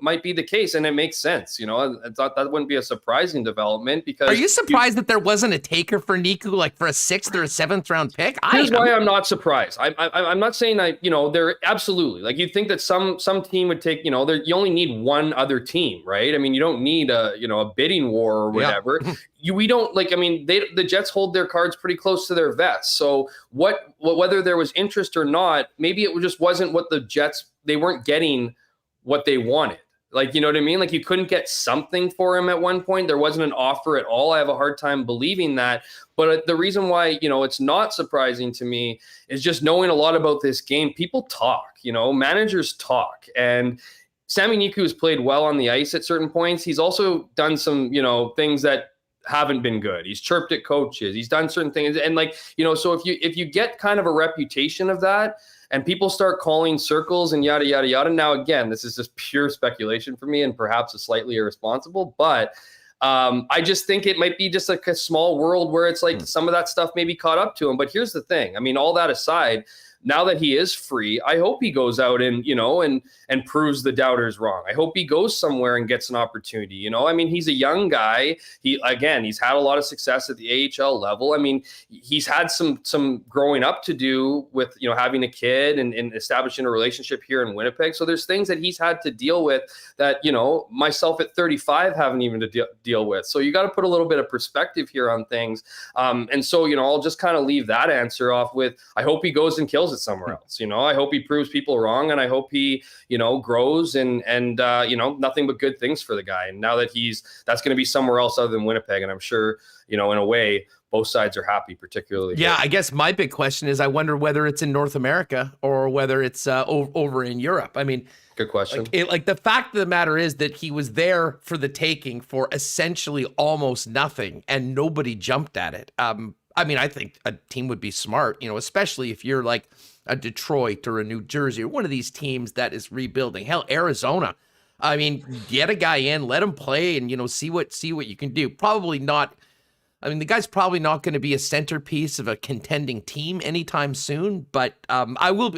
might be the case, and it makes sense. I thought that wouldn't be a surprising development because. Are you surprised that there wasn't a taker for Niku, like for a 6th or a 7th round pick? Here's why I'm not surprised. I'm not saying that they're absolutely like you'd think that some team would take. You only need one other team, right? I mean, you don't need a bidding war or whatever. Yeah. We don't like. I mean, the Jets hold their cards pretty close to their vest. So whether there was interest or not, maybe it just wasn't what the Jets. They weren't getting what they wanted. Like, you know what I mean? Like you couldn't get something for him at one point. There wasn't an offer at all. I have a hard time believing that. But the reason why, it's not surprising to me is just knowing a lot about this game. People talk, managers talk. And Sami Niku has played well on the ice at certain points. He's also done some, things that haven't been good. He's chirped at coaches. He's done certain things. And like, so if you get kind of a reputation of that, and people start calling circles and yada, yada, yada. Now, again, this is just pure speculation for me and perhaps a slightly irresponsible, but I just think it might be just like a small world where it's like some of that stuff maybe caught up to him. But here's the thing. I mean, all that aside, now that he is free, I hope he goes out and, and proves the doubters wrong. I hope he goes somewhere and gets an opportunity. I mean, he's a young guy. He's had a lot of success at the AHL level. I mean, he's had some growing up to do with, having a kid and establishing a relationship here in Winnipeg. So there's things that he's had to deal with that, myself at 35 haven't even to deal with. So you got to put a little bit of perspective here on things. And so, I'll just kind of leave that answer off with, I hope he goes and kills it somewhere else. I hope he proves people wrong, and I hope he, grows and nothing but good things for the guy. And now that that's going to be somewhere else other than Winnipeg. And I'm sure, in a way, both sides are happy, particularly. Yeah, I guess my big question is I wonder whether it's in North America or whether it's over in Europe. I mean, good question. Like the fact of the matter is that he was there for the taking for essentially almost nothing, and nobody jumped at it. I mean, I think a team would be smart, especially if you're like a Detroit or a New Jersey or one of these teams that is rebuilding. Hell, Arizona. I mean, get a guy in, let him play, and see what you can do. Probably not. I mean, the guy's probably not going to be a centerpiece of a contending team anytime soon. But I will,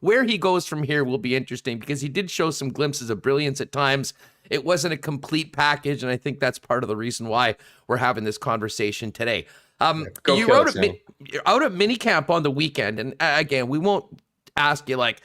where he goes from here will be interesting because he did show some glimpses of brilliance at times. It wasn't a complete package, and I think that's part of the reason why we're having this conversation today. You're out at minicamp on the weekend, and again, we won't ask you like,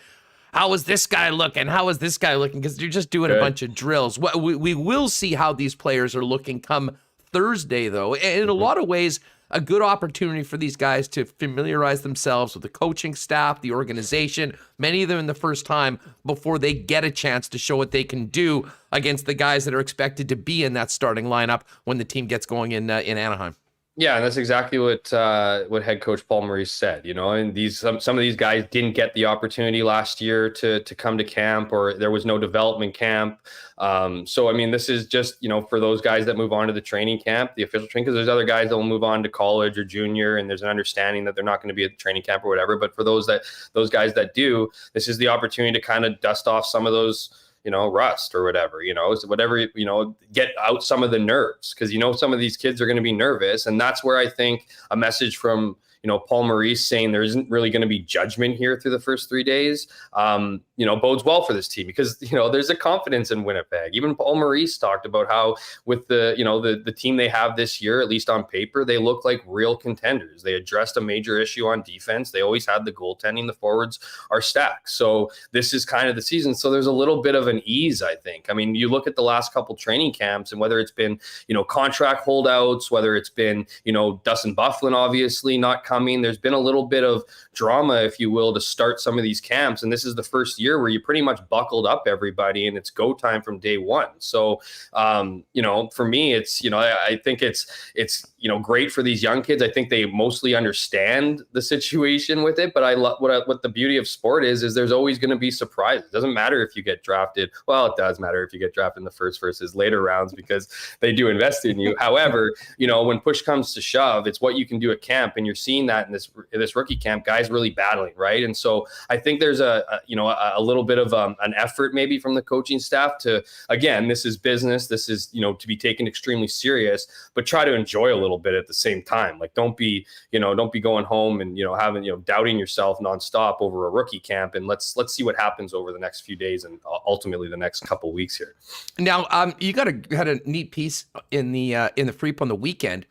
how is this guy looking? How is this guy looking? Because you're just doing a bunch of drills. We will see how these players are looking come Thursday, though, and in a lot of ways, a good opportunity for these guys to familiarize themselves with the coaching staff, the organization, many of them in the first time before they get a chance to show what they can do against the guys that are expected to be in that starting lineup when the team gets going in Anaheim. Yeah, and that's exactly what head coach Paul Maurice said. And some of these guys didn't get the opportunity last year to come to camp, or there was no development camp. So I mean, this is just for those guys that move on to the training camp, the official training, because there's other guys that will move on to college or junior, and there's an understanding that they're not going to be at the training camp or whatever. But for those guys that do, this is the opportunity to kind of dust off some of those. Rust or whatever, so whatever, get out some of the nerves, because, some of these kids are going to be nervous. And that's where I think a message from, Paul Maurice saying there isn't really going to be judgment here through the first 3 days, bodes well for this team, because, there's a confidence in Winnipeg. Even Paul Maurice talked about how with the team they have this year, at least on paper, they look like real contenders. They addressed a major issue on defense. They always had the goaltending. The forwards are stacked. So this is kind of the season. So there's a little bit of an ease, I think. I mean, you look at the last couple training camps, and whether it's been, contract holdouts, whether it's been, Dustin Byfuglien obviously not coming. There's been a little bit of drama, if you will, to start some of these camps. And this is the first year where you pretty much buckled up everybody and it's go time from day one. So, for me, it's, I think it's, great for these young kids. I think they mostly understand the situation with it, but I love what the beauty of sport is there's always going to be surprises. It doesn't matter if you get drafted. Well, it does matter if you get drafted in the first versus later rounds, because they do invest in you. However, when push comes to shove, it's what you can do at camp, and you're seeing seeing that in this rookie camp, guys really battling, right? And so I think there's a little bit of an effort maybe from the coaching staff to, again, this is business. This is, to be taken extremely serious, but try to enjoy a little bit at the same time. Like, don't be going home and, having, doubting yourself nonstop over a rookie camp. And let's see what happens over the next few days and ultimately the next couple weeks here. Now, you had a neat piece in the Freep on the weekend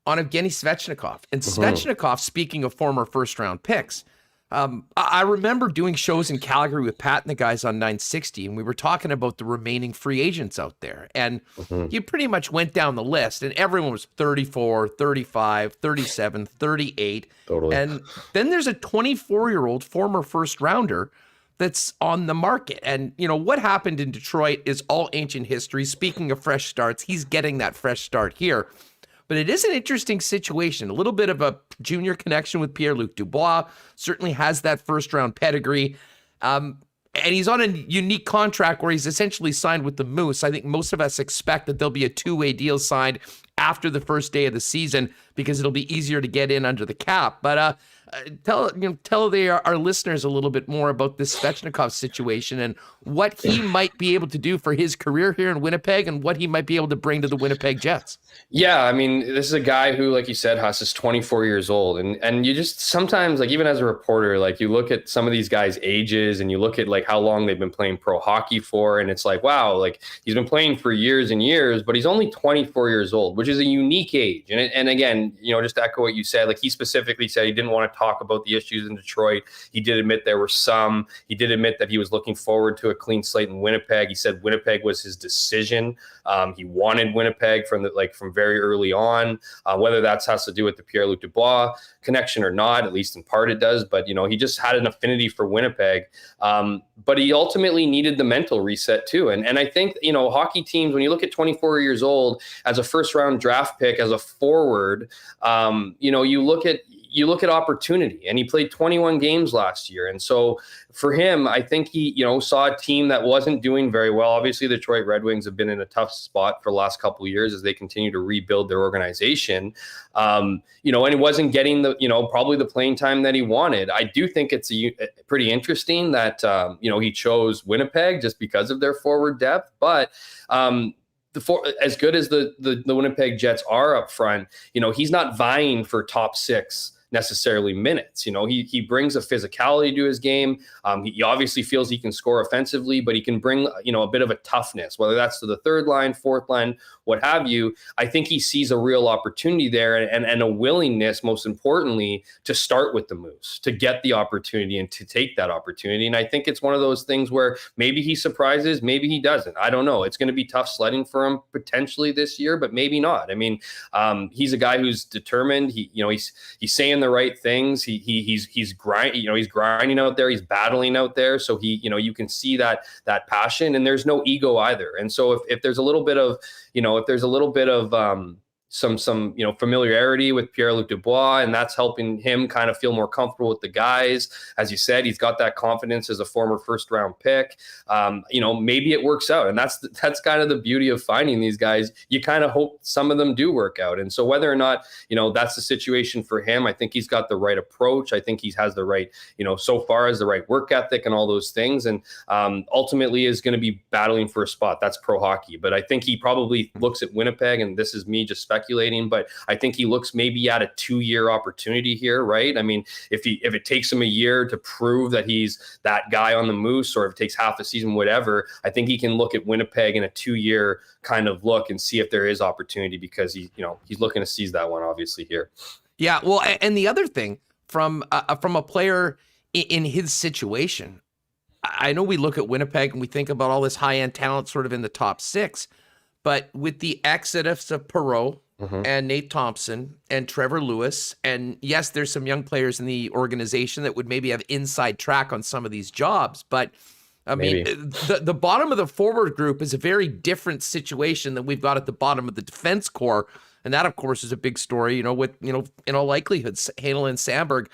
on Evgeny Svechnikov. And Svechnikov, speaking of former first-round picks, I remember doing shows in Calgary with Pat and the guys on 960, and we were talking about the remaining free agents out there. And you pretty much went down the list, and everyone was 34, 35, 37, 38. Totally. And then there's a 24-year-old former first-rounder that's on the market. And, what happened in Detroit is all ancient history. Speaking of fresh starts, he's getting that fresh start here. But it is an interesting situation. A little bit of a junior connection with Pierre-Luc Dubois, certainly has that first-round pedigree. And he's on a unique contract where he's essentially signed with the Moose. I think most of us expect that there'll be a two-way deal signed after the first day of the season because it'll be easier to get in under the cap. But tell our listeners a little bit more about this Svechnikov situation and what he might be able to do for his career here in Winnipeg and what he might be able to bring to the Winnipeg Jets. Yeah, I mean, this is a guy who, like you said, Huss, is 24 years old. And you just sometimes, like, even as a reporter, like, you look at some of these guys' ages and you look at, like, how long they've been playing pro hockey for. And it's like, wow, like, he's been playing for years and years, but he's only 24 years old, which is a unique age. And again, just to echo what you said, like, he specifically said he didn't want to talk about the issues in Detroit. He did admit there were some. He did admit that he was looking forward to a clean slate in Winnipeg. He said Winnipeg was his decision. He wanted Winnipeg from very early on, whether that has to do with the Pierre-Luc Dubois connection or not, at least in part it does. But, he just had an affinity for Winnipeg. But he ultimately needed the mental reset too. And I think, hockey teams, when you look at 24 years old as a first round draft pick, as a forward, you look at opportunity, and he played 21 games last year. And so for him, I think he, saw a team that wasn't doing very well. Obviously, the Detroit Red Wings have been in a tough spot for the last couple of years as they continue to rebuild their organization. And he wasn't getting probably the playing time that he wanted. I do think it's pretty interesting that, he chose Winnipeg just because of their forward depth. But, as good as the Winnipeg Jets are up front, he's not vying for top six necessarily minutes. He brings a physicality to his game. He obviously feels he can score offensively, but he can bring, a bit of a toughness, whether that's to the third line, fourth line, what have you. I think he sees a real opportunity there and a willingness, most importantly, to start with the Moose, to get the opportunity and to take that opportunity. And I think it's one of those things where maybe he surprises, maybe he doesn't. I don't know. It's going to be tough sledding for him potentially this year, but maybe not. I mean, he's a guy who's determined. He's saying the right things. He's grinding. He's grinding out there. He's battling out there. So you can see that passion, and there's no ego either. And so if there's a little bit of some familiarity with Pierre-Luc Dubois, and that's helping him kind of feel more comfortable with the guys. As you said, he's got that confidence as a former first-round pick. Maybe it works out, and that's kind of the beauty of finding these guys. You kind of hope some of them do work out, and so whether or not that's the situation for him, I think he's got the right approach. I think he has the right, so far as the right work ethic and all those things, and ultimately is going to be battling for a spot. That's pro hockey, but I think he probably looks at Winnipeg, and this is me just speculating, but I think he looks maybe at a 2-year opportunity here, right? I mean, if it takes him a year to prove that he's that guy on the Moose, or if it takes half a season, whatever, I think he can look at Winnipeg in a 2-year kind of look and see if there is opportunity, because he's looking to seize that one obviously here. Yeah, well, and the other thing from a player in his situation, I know we look at Winnipeg and we think about all this high-end talent sort of in the top 6, but with the exodus of Perreault, and Nate Thompson and Trevor Lewis. And yes, there's some young players in the organization that would maybe have inside track on some of these jobs. But I mean, the bottom of the forward group is a very different situation than we've got at the bottom of the defense core. And that, of course, is a big story, with, in all likelihood, Halel and Sandberg,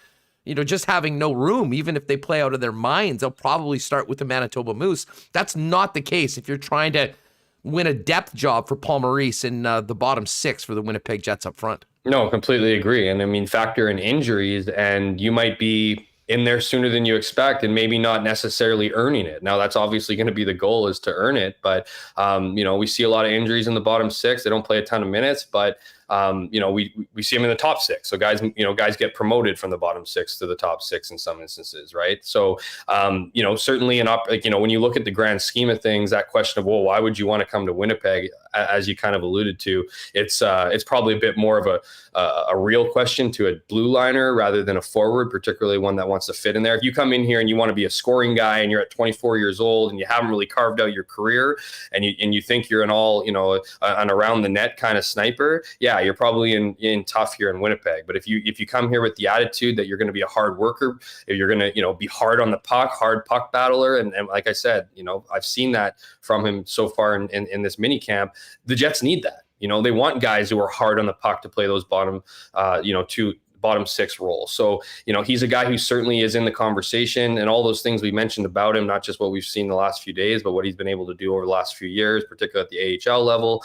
just having no room. Even if they play out of their minds, they'll probably start with the Manitoba Moose. That's not the case if you're trying to win a depth job for Paul Maurice in the bottom 6 for the Winnipeg Jets up front. No, completely agree. And I mean, factor in injuries, and you might be in there sooner than you expect and maybe not necessarily earning it. Now, that's obviously going to be the goal, is to earn it. But, we see a lot of injuries in the bottom six. They don't play a ton of minutes, but we see them in the top six. So guys get promoted from the bottom six to the top six in some instances, right? So, certainly when you look at the grand scheme of things, that question of, well, why would you want to come to Winnipeg, as you kind of alluded to, it's probably a bit more of a real question to a blue liner rather than a forward, particularly one that wants to fit in there. If you come in here and you want to be a scoring guy and you're at 24 years old and you haven't really carved out your career and you think you're an all, an around the net kind of sniper, yeah, you're probably in tough here in Winnipeg. But if you come here with the attitude that you're going to be a hard worker, if you're going to, be hard on the puck, hard puck battler, and like I said, I've seen that from him so far in this mini camp. The Jets need that. They want guys who are hard on the puck to play those bottom six roles. So, he's a guy who certainly is in the conversation, and all those things we mentioned about him, not just what we've seen the last few days, but what he's been able to do over the last few years, particularly at the AHL level,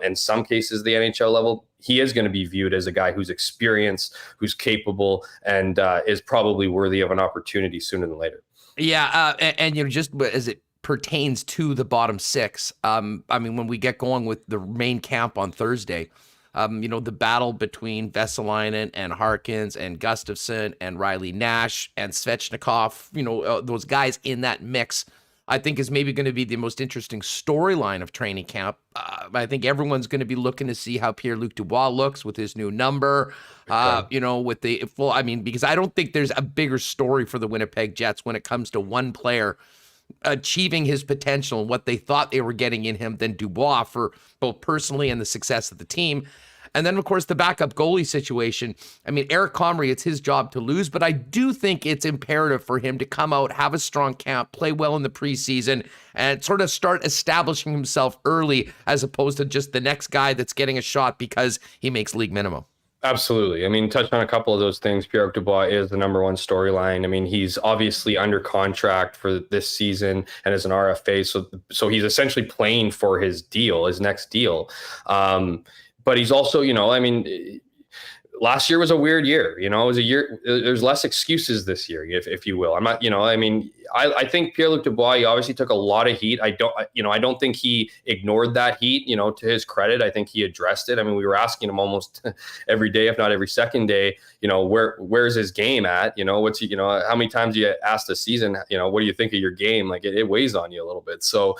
in some cases, the NHL level. He is going to be viewed as a guy who's experienced, who's capable, and is probably worthy of an opportunity sooner than later. Yeah. And just as it pertains to the bottom six, when we get going with the main camp on Thursday, the battle between Vesalainen and Harkins and Gustafsson and Riley Nash and Svechnikov, those guys in that mix, I think is maybe going to be the most interesting storyline of training camp. I think everyone's going to be looking to see how Pierre-Luc Dubois looks with his new number, with the full, because I don't think there's a bigger story for the Winnipeg Jets when it comes to one player achieving his potential and what they thought they were getting in him than Dubois, for both personally and the success of the team. And then, of course, the backup goalie situation. Eric Comrie, it's his job to lose, but I do think it's imperative for him to come out, have a strong camp, play well in the preseason, and sort of start establishing himself early, as opposed to just the next guy that's getting a shot because he makes league minimum. Absolutely. Touch on a couple of those things. Pierre-Luc Dubois is the number one storyline. He's obviously under contract for this season and as an RFA. So he's essentially playing for his next deal. But he's also, last year was a weird year. It was a year. There's less excuses this year, if you will. I think Pierre-Luc Dubois, he obviously took a lot of heat. I don't think he ignored that heat. To his credit, I think he addressed it. We were asking him almost every day, if not every second day, where's his game at? What's he? How many times do you ask the season? What do you think of your game? Like it weighs on you a little bit. So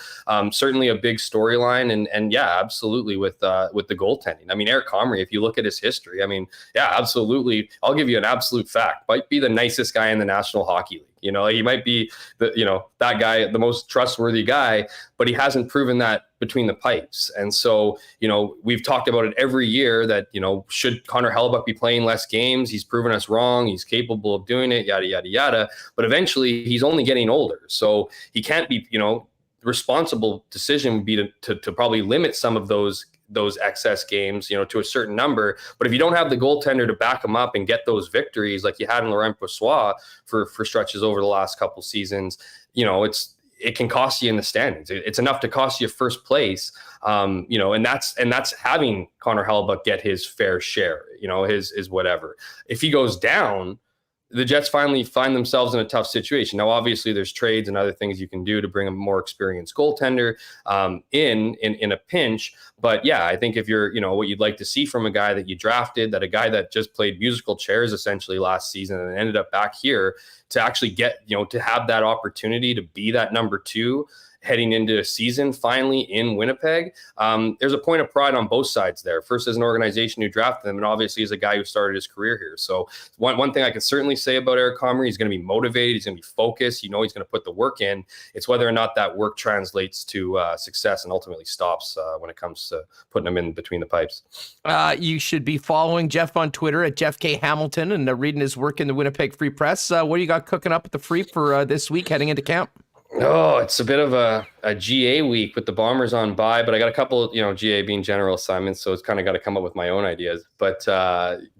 certainly a big storyline, and yeah, absolutely with the goaltending. Eric Comrie, if you look at his history, yeah, absolutely. I'll give you an absolute fact. Might be the nicest guy in the National Hockey League. He might be that guy, the most trustworthy guy, but he hasn't proven that between the pipes. And so, we've talked about it every year that, should Connor Hellebuyck be playing less games? He's proven us wrong. He's capable of doing it, yada, yada, yada. But eventually he's only getting older. So he can't be, the responsible decision would be to probably limit some of those excess games, to a certain number. But if you don't have the goaltender to back them up and get those victories like you had in Laurent Brossoit for stretches over the last couple seasons, it can cost you in the standings. It's enough to cost you first place, and that's having Connor Hellebuyck get his fair share, his whatever. If he goes down, the Jets finally find themselves in a tough situation. Now, obviously, there's trades and other things you can do to bring a more experienced goaltender in a pinch. But yeah, I think if you're, what you'd like to see from a guy that you drafted, that a guy that just played musical chairs essentially last season and ended up back here, to actually get, to have that opportunity to be that number two heading into a season finally in Winnipeg, there's a point of pride on both sides there. First, as an organization who drafted him, and obviously as a guy who started his career here. So one thing I can certainly say about Eric Comrie, he's going to be motivated, he's going to be focused, he's going to put the work in. It's whether or not that work translates to success and ultimately stops when it comes to putting him in between the pipes. You should be following Jeff on Twitter at Jeff K. Hamilton and reading his work in the Winnipeg Free Press. What do you got cooking up at the Free for this week heading into camp? Oh, it's a bit of a GA week with the Bombers on bye, but I got a couple, GA being general assignments, so it's kind of got to come up with my own ideas. But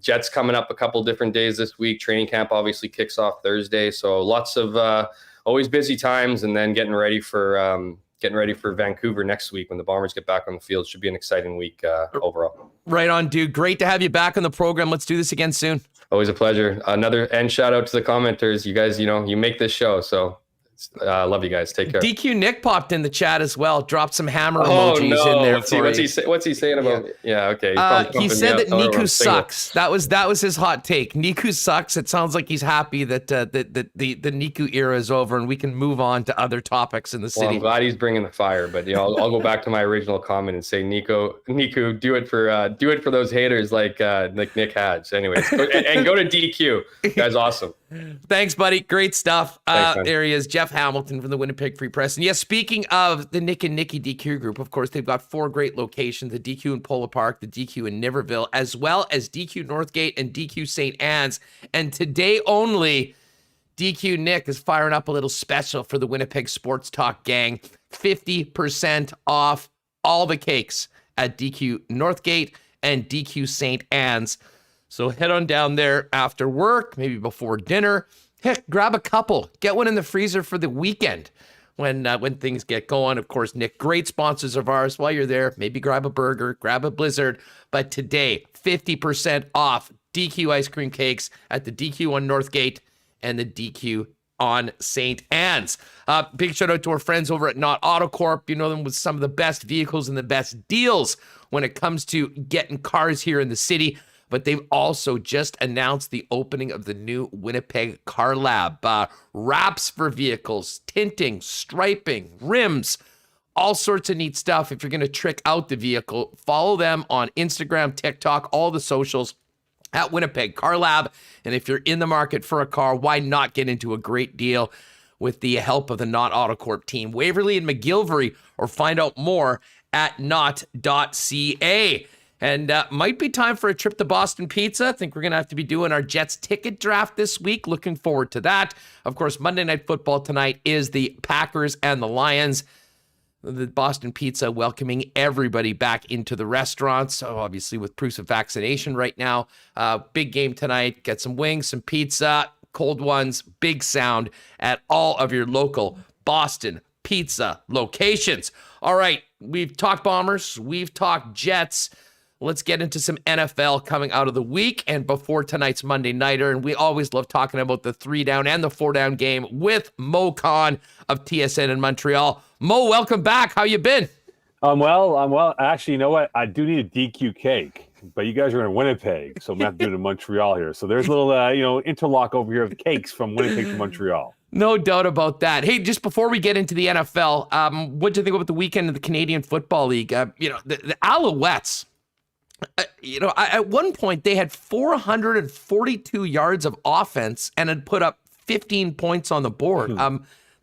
Jets coming up a couple different days this week. Training camp obviously kicks off Thursday, so lots of always busy times, and then getting ready for getting ready for Vancouver next week when the Bombers get back on the field. Should be an exciting week overall. Right on, dude. Great to have you back on the program. Let's do this again soon. Always a pleasure. And shout out to the commenters. You guys, you make this show, so love you guys. Take care. DQ Nick popped in the chat as well. Dropped some hammer emojis in there. What's he saying about? Yeah, okay. He said that Niku sucks. That was his hot take. Niku sucks. It sounds like he's happy that the Niku era is over and we can move on to other topics in the city. Well, I'm glad he's bringing the fire, but I'll go back to my original comment and say Niku, do it for those haters like Nick Hadge. Anyways, and go to DQ. You guys, awesome. Thanks, buddy. Great stuff. Thanks, there he is, Jeff Hamilton from the Winnipeg Free Press. And yes, speaking of the Nick and Nikki DQ group, of course, they've got 4 great locations, the DQ in Polo Park, the DQ in Niverville, as well as DQ Northgate and DQ St. Anne's. And today only, DQ Nick is firing up a little special for the Winnipeg Sports Talk gang. 50% off all the cakes at DQ Northgate and DQ St. Anne's. So head on down there after work, maybe before dinner. Heck, grab a couple. Get one in the freezer for the weekend when things get going. Of course, Nick, great sponsors of ours. While you're there, maybe grab a burger, grab a Blizzard. But today, 50% off DQ ice cream cakes at the DQ on Northgate and the DQ on St. Anne's. Big shout out to our friends over at Not Auto Corp. You know them with some of the best vehicles and the best deals when it comes to getting cars here in the city. But they've also just announced the opening of the new Winnipeg Car Lab. Wraps for vehicles, tinting, striping, rims, all sorts of neat stuff. If you're going to trick out the vehicle, follow them on Instagram, TikTok, all the socials at Winnipeg Car Lab. And if you're in the market for a car, why not get into a great deal with the help of the Not Autocorp team? Waverly and McGillivray, or find out more at not.ca. And might be time for a trip to Boston Pizza. I think we're going to have to be doing our Jets ticket draft this week. Looking forward to that. Of course, Monday Night Football tonight is the Packers and the Lions. The Boston Pizza welcoming everybody back into the restaurants. So obviously with proofs of vaccination right now. Big game tonight. Get some wings, some pizza, cold ones, big sound at all of your local Boston Pizza locations. All right, we've talked Bombers. We've talked Jets. Let's get into some NFL coming out of the week and before tonight's Monday Nighter. And we always love talking about the 3-down and the 4-down game with Moe Khan of TSN in Montreal. Mo, welcome back. How you been? I'm well. Actually, you know what? I do need a DQ cake, but you guys are in Winnipeg, so I'm going to have to do it in Montreal here. So there's a little, interlock over here of cakes from Winnipeg to Montreal. No doubt about that. Hey, just before we get into the NFL, what do you think about the weekend of the Canadian Football League? The Alouettes. At one point they had 442 yards of offense and had put up 15 points on the board.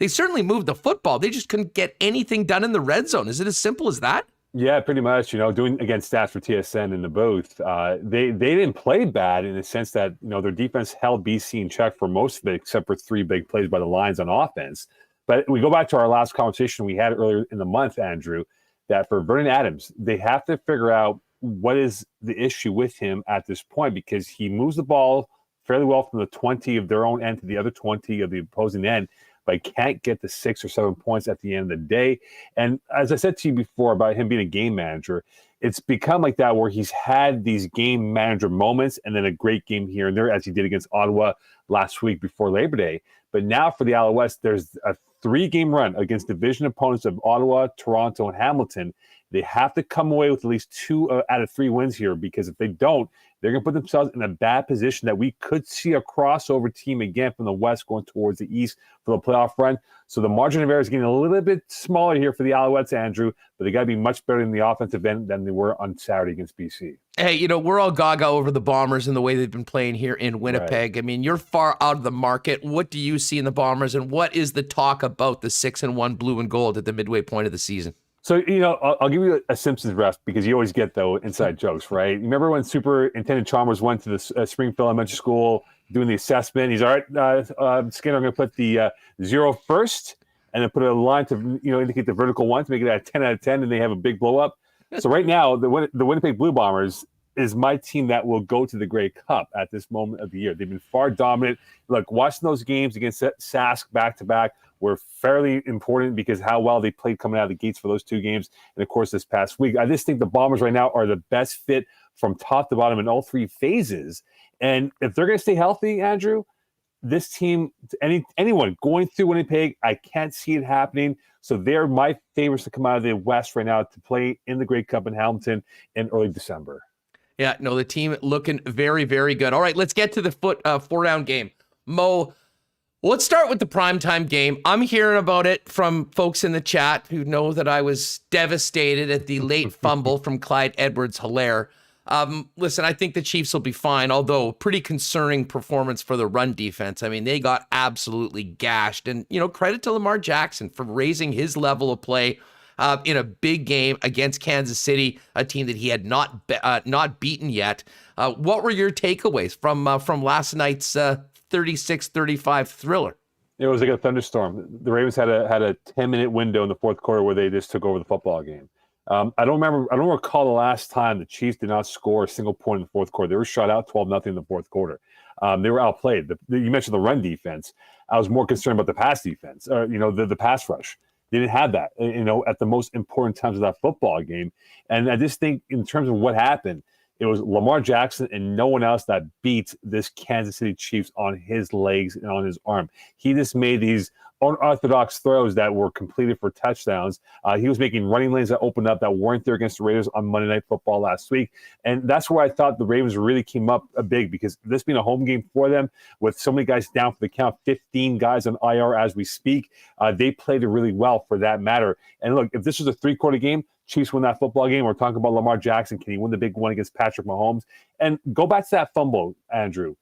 They certainly moved the football. They just couldn't get anything done in the red zone. Is it as simple as that? Yeah, pretty much. Doing against stats for TSN in the booth, they didn't play bad in the sense that their defense held BC in check for most of it, except for 3 big plays by the Lions on offense. But we go back to our last conversation we had earlier in the month, Andrew, that for Vernon Adams, they have to figure out what is the issue with him at this point, because he moves the ball fairly well from the 20 of their own end to the other 20 of the opposing end, but can't get the 6 or 7 points at the end of the day. And as I said to you before about him being a game manager, it's become like that where he's had these game manager moments and then a great game here and there, as he did against Ottawa last week before Labor Day. But now for the Alouettes, there's a 3-game run against division opponents of Ottawa, Toronto, and Hamilton. They have to come away with at least 2 out of 3 wins here, because if they don't, they're going to put themselves in a bad position that we could see a crossover team again from the West going towards the East for the playoff run. So the margin of error is getting a little bit smaller here for the Alouettes, Andrew, but they got to be much better in the offensive end than they were on Saturday against BC. Hey, we're all gaga over the Bombers and the way they've been playing here in Winnipeg. Right. I mean, you're far out of the market. What do you see in the Bombers, and what is the talk about the 6-1 blue and gold at the midway point of the season? So, I'll give you a Simpsons ref, because you always get, though, inside jokes, right? You remember when Superintendent Chalmers went to the Springfield Elementary School doing the assessment? He's, all right, Skinner, I'm going to put the 0 first, and then put a line to, indicate the vertical 1 to make it a 10 out of 10, and they have a big blow up. So right now, the Winnipeg Blue Bombers is my team that will go to the Grey Cup at this moment of the year. They've been far dominant. Look, watching those games against Sask back-to-back, were fairly important because how well they played coming out of the gates for those 2 games. And of course, this past week, I just think the Bombers right now are the best fit from top to bottom in all 3 phases. And if they're going to stay healthy, Andrew, this team, anyone going through Winnipeg, I can't see it happening. So they're my favorites to come out of the West right now to play in the Grey Cup in Hamilton in early December. Yeah, no, the team looking very, very good. All right, let's get to the 4-down game. Mo, let's start with the primetime game. I'm hearing about it from folks in the chat who know that I was devastated at the late fumble from Clyde Edwards-Helaire. Listen, I think the Chiefs will be fine, although pretty concerning performance for the run defense. I mean, they got absolutely gashed. And, credit to Lamar Jackson for raising his level of play in a big game against Kansas City, a team that he had not beaten yet. What were your takeaways from last night's 36-35 thriller? It was like a thunderstorm. The Ravens had a 10-minute window in the fourth quarter where they just took over the football game. I don't recall the last time the Chiefs did not score a single point in the fourth quarter. They were shut out 12-0 in the fourth quarter. They were outplayed. You mentioned the run defense. I was more concerned about the pass defense, the pass rush. They didn't have that, at the most important times of that football game. And I just think in terms of what happened, it was Lamar Jackson and no one else that beat this Kansas City Chiefs on his legs and on his arm. He just made these unorthodox throws that were completed for touchdowns. He was making running lanes that opened up that weren't there against the Raiders on Monday Night Football last week. And that's where I thought the Ravens really came up big, because this being a home game for them with so many guys down for the count, 15 guys on IR as we speak, they played it really well for that matter. And look, if this was a 3-quarter game, Chiefs win that football game. We're talking about Lamar Jackson. Can he win the big one against Patrick Mahomes? And go back to that fumble, Andrew.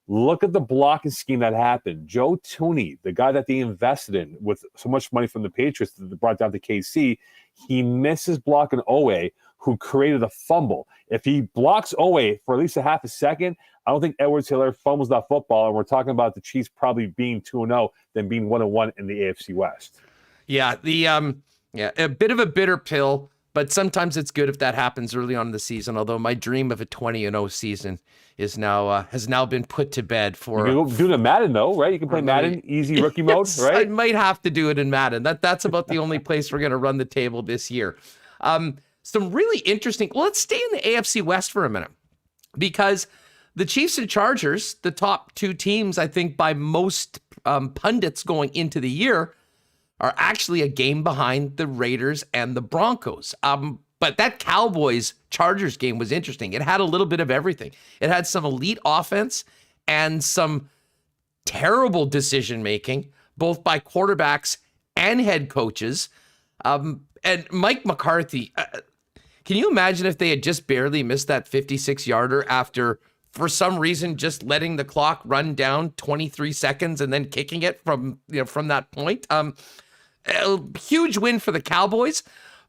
Look at the blocking scheme that happened. Joe Thuney, the guy that they invested in with so much money from the Patriots that they brought down to KC, he misses blocking Owe, who created a fumble. If he blocks Owe for at least a half a second, I don't think Edwards-Helaire fumbles that football. And we're talking about the Chiefs probably being 2-0 than being 1-1 in the AFC West. Yeah, a bit of a bitter pill, but sometimes it's good if that happens early on in the season. Although my dream of a 20-0 season has now been put to bed for. You can do the Madden though, right? You can play Madden easy rookie mode, right? I might have to do it in Madden. That's about the only place we're going to run the table this year. Some really interesting. Well, let's stay in the AFC West for a minute, because the Chiefs and Chargers, the top 2 teams, I think by most pundits going into the year, are actually a game behind the Raiders and the Broncos. But that Cowboys-Chargers game was interesting. It had a little bit of everything. It had some elite offense and some terrible decision-making, both by quarterbacks and head coaches. And Mike McCarthy, can you imagine if they had just barely missed that 56-yarder after, for some reason, just letting the clock run down 23 seconds and then kicking it from that point? A huge win for the Cowboys,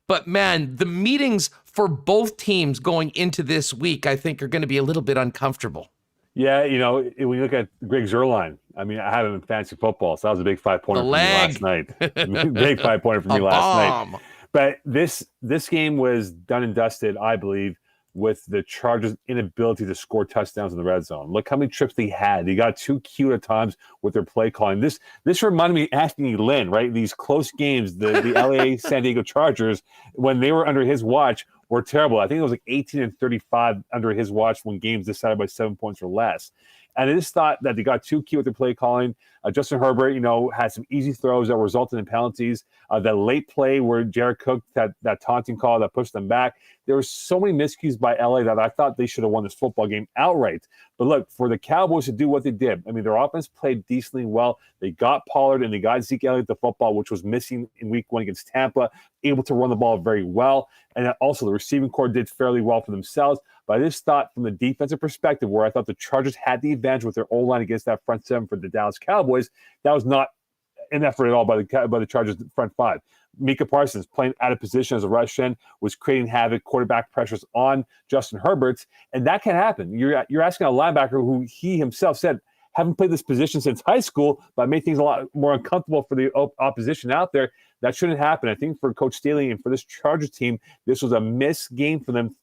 but man, the meetings for both teams going into this week, I think, are going to be a little bit uncomfortable. Yeah, when you look at Greg Zuerlein, I mean, I have him in fantasy football, so that was a big 5-pointer for me last night. Big 5-pointer for me last night. But this game was done and dusted, I believe, with the Chargers' inability to score touchdowns in the red zone. Look how many trips they had. They got too cute at times with their play calling. This reminded me of Anthony Lynn, right? These close games, the LA San Diego Chargers, when they were under his watch, were terrible. I think it was like 18-35 under his watch when games decided by 7 points or less. And I just thought that they got too cute with their play calling. Justin Herbert, had some easy throws that resulted in penalties. That late play where Jared Cook, that taunting call that pushed them back. There were so many miscues by LA that I thought they should have won this football game outright. But look, for the Cowboys to do what they did, I mean, their offense played decently well. They got Pollard and they got Zeke Elliott the football, which was missing in week 1 against Tampa, able to run the ball very well. And also the receiving corps did fairly well for themselves. But I just thought from the defensive perspective, where I thought the Chargers had the advantage with their O-line against that front 7 for the Dallas Cowboys, that was not an effort at all by the Chargers front 5. Micah Parsons playing out of position as a rush end was creating havoc, quarterback pressures on Justin Herbert, and that can happen. You're asking a linebacker who he himself said haven't played this position since high school, but made things a lot more uncomfortable for the opposition out there. That shouldn't happen. I think for Coach Staley and for this Chargers team, this was a missed game for them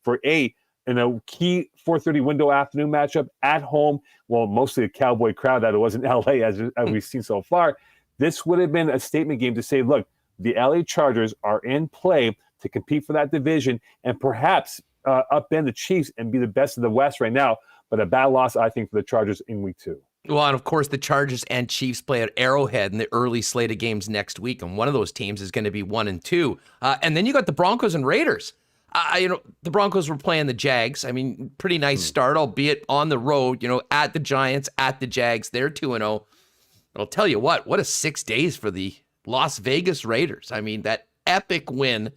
in a key 4:30 window afternoon matchup at home. Well, mostly a Cowboy crowd that it was in LA as we've seen so far. this would have been a statement game to say, look, the LA Chargers are in play to compete for that division and perhaps upend the Chiefs and be the best of the West right now. But a bad loss, I think, for the Chargers in week 2. Well, and of course, the Chargers and Chiefs play at Arrowhead in the early slate of games next week, and one of those teams is going to be 1-2. And then you got the Broncos and Raiders. The Broncos were playing the Jags. I mean, pretty nice start, albeit on the road, at the Giants, at the Jags. They're 2-0. I'll tell you what a 6 days for the Las Vegas Raiders. I mean, that epic win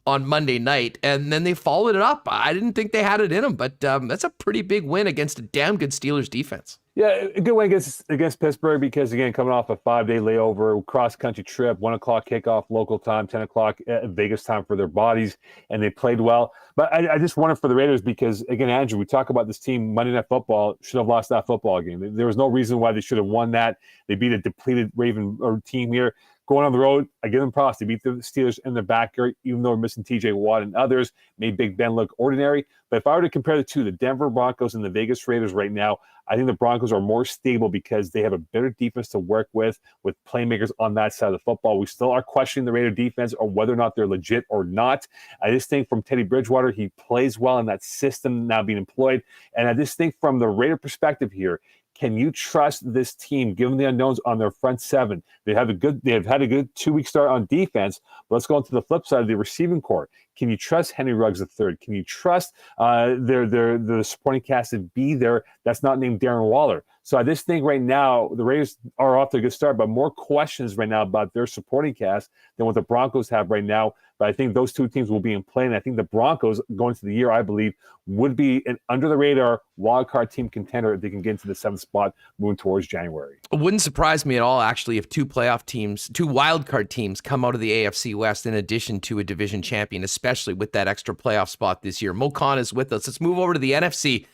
on Monday night, and then they followed it up. I didn't think they had it in them, but that's a pretty big win against a damn good Steelers defense. Yeah, a good win against Pittsburgh because, again, coming off a 5-day layover, cross-country trip, 1 o'clock kickoff local time, 10 o'clock Vegas time for their bodies, and they played well. But I just wonder for the Raiders because, again, Andrew, we talk about this team, Monday Night Football, should have lost that football game. There was no reason why they should have won that. They beat a depleted Raven team here. Going on the road, I give them props. They beat the Steelers in their backyard, even though we're missing TJ Watt and others, made Big Ben look ordinary. But if I were to compare the two, the Denver Broncos and the Vegas Raiders right now, I think the Broncos are more stable because they have a better defense to work with playmakers on that side of the football. We still are questioning the Raider defense or whether or not they're legit or not. I just think from Teddy Bridgewater, he plays well in that system now being employed. And I just think from the Raider perspective here, can you trust this team, given the unknowns on their front seven? They have had a good 2-week start on defense. But let's go on to the flip side of the receiving core. Can you trust Henry Ruggs III? Can you trust the supporting cast to be there that's not named Darren Waller? So I just think right now the Raiders are off to a good start, but more questions right now about their supporting cast than what the Broncos have right now. But I think those two teams will be in play, and I think the Broncos going into the year, I believe, would be an under-the-radar wildcard team contender if they can get into the 7th spot moving towards January. It wouldn't surprise me at all, actually, if two wildcard teams come out of the AFC West in addition to a division champion, especially with that extra playoff spot this year. Moe Khan is with us. Let's move over to the NFC.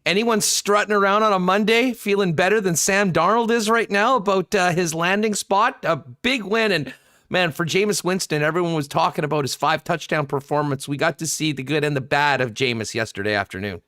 Anyone strutting around on a Monday feeling better than Sam Darnold is right now about his landing spot? A big win. And man, for Jameis Winston, everyone was talking about his 5-touchdown performance. We got to see the good and the bad of Jameis yesterday afternoon.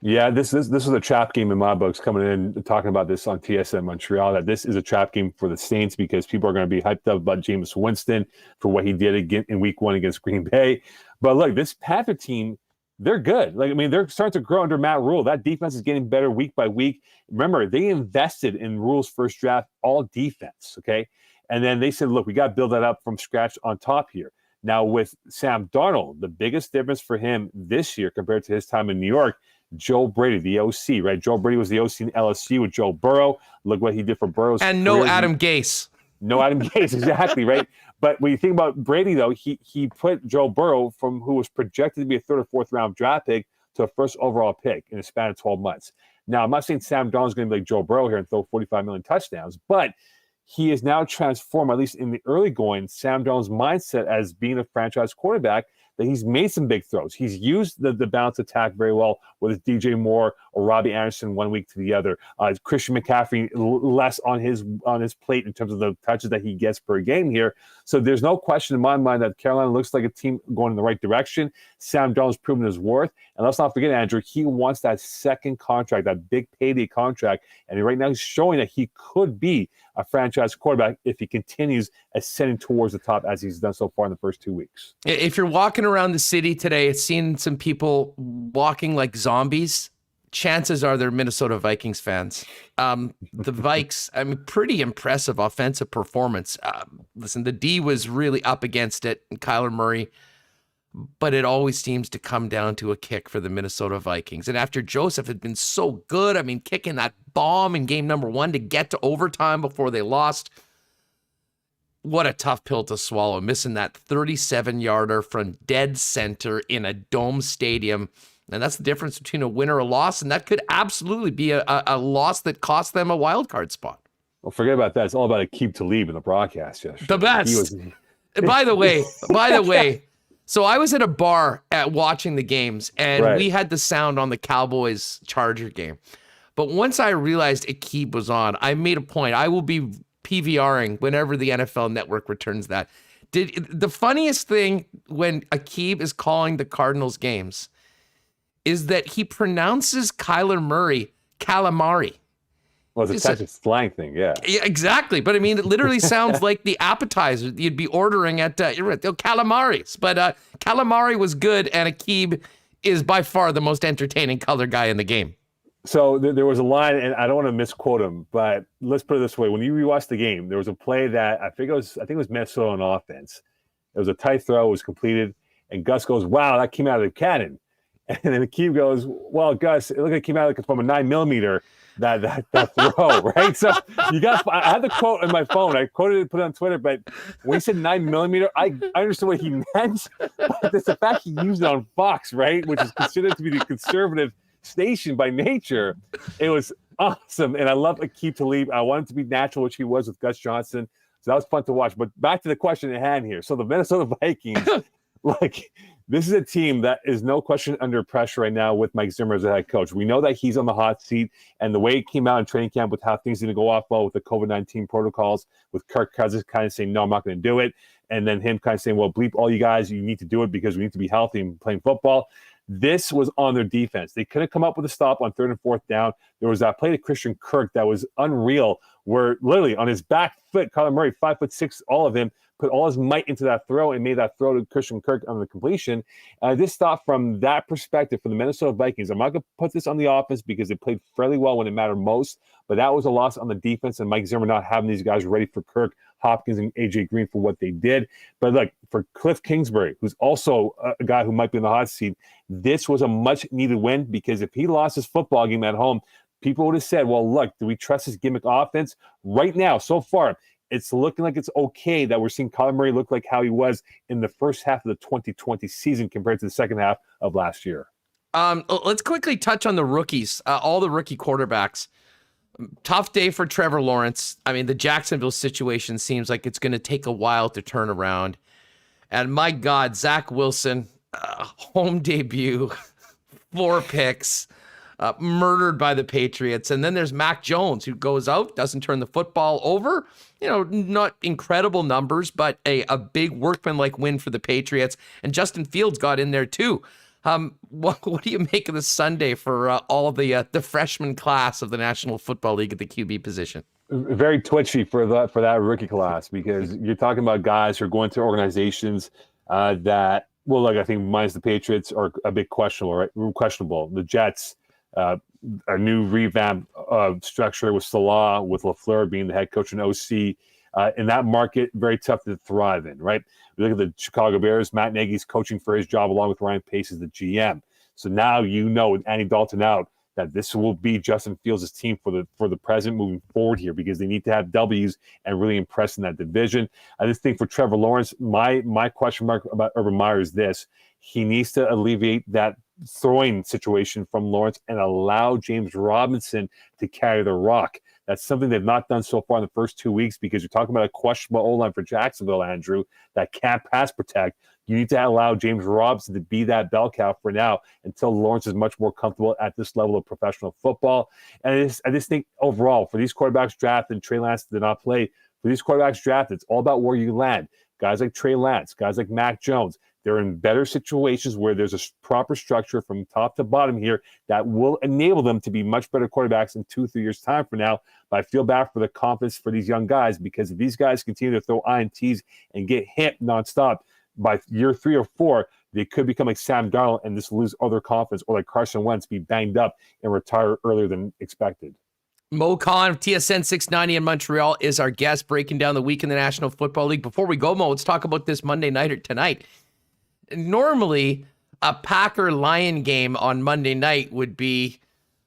Yeah, this was a trap game in my books coming in, talking about this on TSN Montreal, that this is a trap game for the Saints because people are going to be hyped up about Jameis Winston for what he did again in week 1 against Green Bay. But look, this Panther team, they're good. They're starting to grow under Matt Rule. That defense is getting better week by week. Remember, they invested in Rule's first draft, all defense, okay? And then they said, look, we got to build that up from scratch on top here. Now, with Sam Darnold, the biggest difference for him this year compared to his time in New York, Joe Brady, the OC, right? Joe Brady was the OC in LSU with Joe Burrow. Look what he did for Burrow's And no Adam Gase. No Adam Gase, exactly, right? But when you think about Brady, though, he put Joe Burrow from who was projected to be a 3rd or 4th round draft pick to a 1st overall pick in a span of 12 months. Now, I'm not saying Sam Darnold's going to be like Joe Burrow here and throw 45 million touchdowns, but he is now transformed, at least in the early going, Sam Darnold's mindset as being a franchise quarterback, that he's made some big throws. He's used the balance attack very well, whether it's DJ Moore or Robbie Anderson 1 week to the other. Christian McCaffrey less on his plate in terms of the touches that he gets per game here. So there's no question in my mind that Carolina looks like a team going in the right direction. Sam Darnold's proven his worth. And let's not forget, Andrew, he wants that second contract, that big payday contract. And right now he's showing that he could be a franchise quarterback if he continues ascending towards the top as he's done so far in the first 2 weeks. If you're walking around the city today, seeing some people walking like zombies, chances are they're Minnesota Vikings fans. The Vikes, I mean, pretty impressive offensive performance. Listen, the D was really up against it, and Kyler Murray, but it always seems to come down to a kick for the Minnesota Vikings. And after Joseph had been so good, I mean, kicking that bomb in game number 1 to get to overtime before they lost, what a tough pill to swallow, missing that 37-yarder from dead center in a dome stadium. And that's the difference between a win or a loss, and that could absolutely be a loss that cost them a wild card spot. Well, forget about that. It's all about a keep to leave in the broadcast yesterday. The best. By the way, so I was at a bar watching the games, and we had the sound on the Cowboys-Charger game. But once I realized Aqib was on, I made a point. I will be PVRing whenever the NFL Network returns that. The funniest thing when Aqib is calling the Cardinals games is that he pronounces Kyler Murray calamari. Well, it's a Texas slang thing, yeah. Yeah, exactly. But I mean, it literally sounds like the appetizer you'd be ordering at calamari's. But calamari was good, and Aqib is by far the most entertaining color guy in the game. So there was a line, and I don't want to misquote him, but let's put it this way: when you rewatch the game, there was a play that I think it was Minnesota on offense. It was a tight throw, it was completed, and Gus goes, "Wow, that came out of the cannon." And then Aqib goes, "Well, Gus, it looked like it came out from a 9mm that throw, right?" So I had the quote on my phone. I quoted it, put it on Twitter, but when he said 9mm, I understood what he meant. But it's the fact he used it on Fox, right, which is considered to be the conservative station by nature. It was awesome, and I love Aqib Talib. I wanted to be natural, which he was with Gus Johnson. So that was fun to watch. But back to the question at hand here. So the Minnesota Vikings, this is a team that is no question under pressure right now with Mike Zimmer as the head coach. We know that he's on the hot seat, and the way it came out in training camp with how things didn't go off well with the COVID-19 protocols, with Kirk Cousins kind of saying, "No, I'm not going to do it," and then him kind of saying, "Well, bleep all you guys, you need to do it because we need to be healthy and playing football." This was on their defense. They couldn't come up with a stop on 3rd and 4th down. There was that play to Christian Kirk that was unreal, where literally on his back foot, Kyler Murray, 5'6", all of him, put all his might into that throw and made that throw to Christian Kirk on the completion. This thought from that perspective for the Minnesota Vikings, I'm not going to put this on the offense because they played fairly well when it mattered most, but that was a loss on the defense and Mike Zimmer not having these guys ready for Kirk, Hopkins, and AJ Green for what they did. But look, for Cliff Kingsbury, who's also a guy who might be in the hot seat, this was a much-needed win because if he lost his football game at home, people would have said, well, look, do we trust his gimmick offense? Right now, so far, it's looking like it's okay that we're seeing Kyler Murray look like how he was in the first half of the 2020 season compared to the second half of last year. Let's quickly touch on the rookies, all the rookie quarterbacks. Tough day for Trevor Lawrence. I mean, the Jacksonville situation seems like it's going to take a while to turn around. And my God, Zach Wilson, home debut, 4 picks, murdered by the Patriots. And then there's Mac Jones, who goes out, doesn't turn the football over. You know, not incredible numbers, but a big workman-like win for the Patriots. And Justin Fields got in there too. What do you make of this Sunday for all of the freshman class of the National Football League at the QB position? Very twitchy for that rookie class because you're talking about guys who are going to organizations that, well, like I think minus the Patriots are a bit questionable, right? Questionable. The Jets, a new revamped structure with Salah, with LaFleur being the head coach and OC. In that market, very tough to thrive in, right? We look at the Chicago Bears, Matt Nagy's coaching for his job along with Ryan Pace as the GM. So now you know with Andy Dalton out that this will be Justin Fields' team for the present moving forward here because they need to have W's and really impress in that division. I just think for Trevor Lawrence, my question mark about Urban Meyer is this. He needs to alleviate that throwing situation from Lawrence and allow James Robinson to carry the rock. That's something they've not done so far in the first 2 weeks because you're talking about a questionable O-line for Jacksonville, Andrew, that can't pass protect. You need to allow James Robinson to be that bell cow for now until Lawrence is much more comfortable at this level of professional football. And I just think overall, for these quarterbacks drafted, Trey Lance did not play. For these quarterbacks drafted, it's all about where you land. Guys like Trey Lance, guys like Mac Jones, they're in better situations where there's a proper structure from top to bottom here that will enable them to be much better quarterbacks in 2-3 years' time from now. But I feel bad for the confidence for these young guys because if these guys continue to throw INTs and get hit nonstop, by year 3 or 4, they could become like Sam Darnold and just lose other confidence, or like Carson Wentz, be banged up and retire earlier than expected. Moe Khan of TSN 690 in Montreal is our guest, breaking down the week in the National Football League. Before we go, Mo, let's talk about this Monday night or tonight. Normally, a Packer-Lion game on Monday night would be,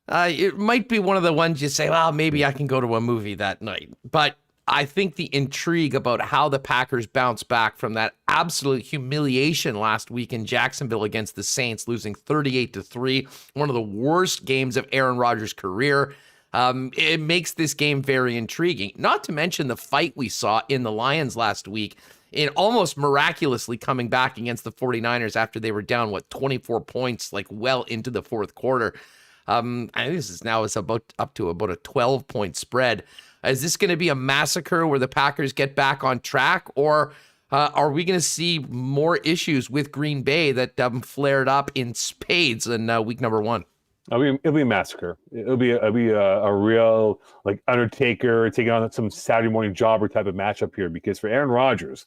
it might be one of the ones you say, well, maybe I can go to a movie that night. But I think the intrigue about how the Packers bounce back from that absolute humiliation last week in Jacksonville against the Saints, losing 38-3, one of the worst games of Aaron Rodgers' career, it makes this game very intriguing. Not to mention the fight we saw in the Lions last week, in almost miraculously coming back against the 49ers after they were down, 24 points, like well into the fourth quarter. I think this is now up to about a 12-point spread. Is this going to be a massacre where the Packers get back on track, or are we going to see more issues with Green Bay that flared up in spades in week number 1? It'll be a massacre. It'll be a real like Undertaker taking on some Saturday morning jobber type of matchup here, because for Aaron Rodgers,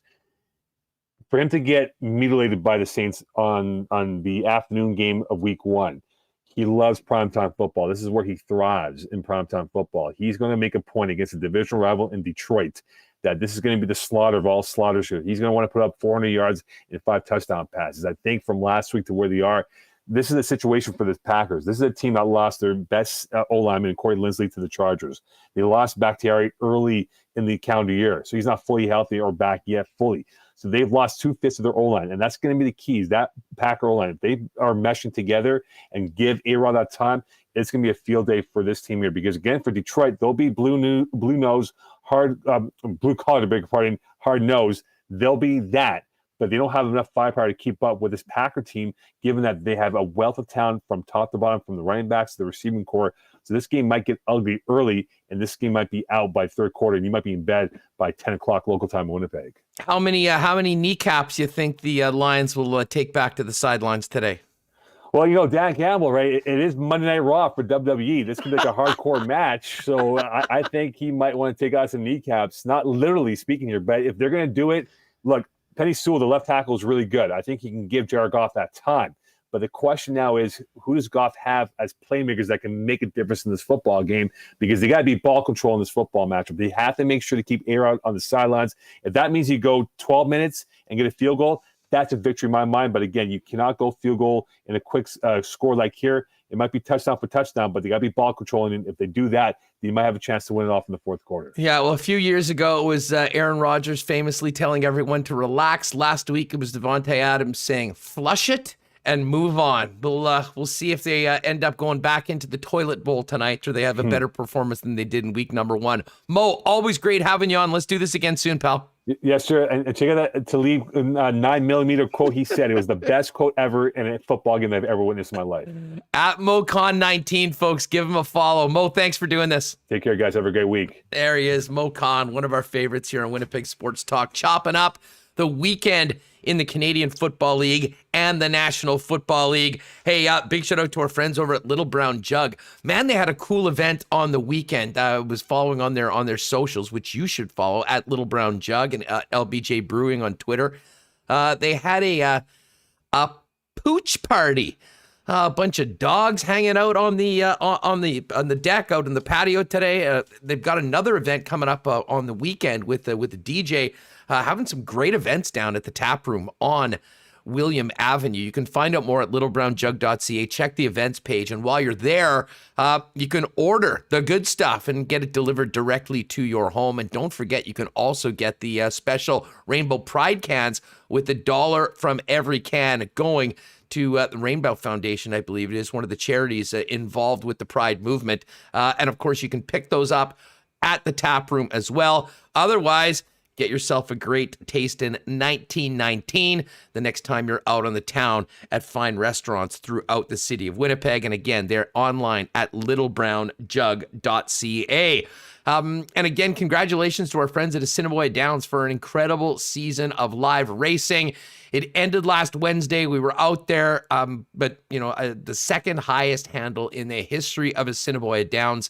for him to get mutilated by the Saints on the afternoon game of week 1, he loves primetime football. This is where he thrives, in primetime football. He's going to make a point against a divisional rival in Detroit that this is going to be the slaughter of all slaughters here. He's going to want to put up 400 yards and 5 touchdown passes. I think from last week to where they are, this is a situation for the Packers. This is a team that lost their best O-lineman, Corey Linsley, to the Chargers. They lost Bakhtiari early in the calendar year, so he's not fully healthy or back yet fully. So they've lost 2/5 of their O-line, and that's going to be the keys. That Packer O-line, if they are meshing together and give A-Rod that time, it's going to be a field day for this team here. Because again, for Detroit, they'll be blue nose, blue collar, beg your pardon, hard nose. They'll be that, but they don't have enough firepower to keep up with this Packer team, given that they have a wealth of talent from top to bottom, from the running backs to the receiving core. So this game might get ugly early, and this game might be out by third quarter, and you might be in bed by 10 o'clock local time in Winnipeg. How many kneecaps you think the Lions will take back to the sidelines today? Well, Dan Campbell, right? It is Monday Night Raw for WWE. This could be like a hardcore match. So I think he might want to take out some kneecaps, not literally speaking here, but if they're going to do it, look, Penny Sewell, the left tackle, is really good. I think he can give Jared Goff that time. But the question now is, who does Goff have as playmakers that can make a difference in this football game? Because they got to be ball control in this football matchup. They have to make sure to keep A-Rod on the sidelines. If that means you go 12 minutes and get a field goal, that's a victory in my mind. But again, you cannot go field goal in a quick score like here. It might be touchdown for touchdown, but they got to be ball controlling. And if they do that, you might have a chance to win it off in the fourth quarter. Yeah, well, a few years ago, it was Aaron Rodgers famously telling everyone to relax. Last week, it was Devontae Adams saying, flush it and move on. We'll see if they end up going back into the toilet bowl tonight, or they have a better performance than they did in week number 1. Mo, always great having you on. Let's do this again soon, pal. Yes, sir. And check out that Talib 9mm quote he said. It was the best quote ever in a football game I've ever witnessed in my life. At Moe Khan 19, folks, give him a follow. Mo, thanks for doing this. Take care, guys. Have a great week. There he is, Moe Khan, one of our favorites here on Winnipeg Sports Talk, chopping up the weekend in the Canadian Football League and the National Football League. Hey, big shout out to our friends over at Little Brown Jug. Man, they had a cool event on the weekend. I was following on their socials, which you should follow, at Little Brown Jug and LBJ Brewing on Twitter. They had a pooch party. A bunch of dogs hanging out on the deck out in the patio today. They've got another event coming up on the weekend with the DJ. Having some great events down at the tap room on William Avenue. You can find out more at littlebrownjug.ca. Check the events page. And while you're there, you can order the good stuff and get it delivered directly to your home. And don't forget, you can also get the special Rainbow Pride cans with $1 from every can going to the Rainbow Foundation, I believe it is, one of the charities involved with the Pride movement. And of course, you can pick those up at the tap room as well. Otherwise, get yourself a great taste in 1919 the next time you're out on the town at fine restaurants throughout the city of Winnipeg. And again, they're online at littlebrownjug.ca. And again, congratulations to our friends at Assiniboia Downs for an incredible season of live racing. It ended last Wednesday. We were out there, but the second highest handle in the history of Assiniboia Downs.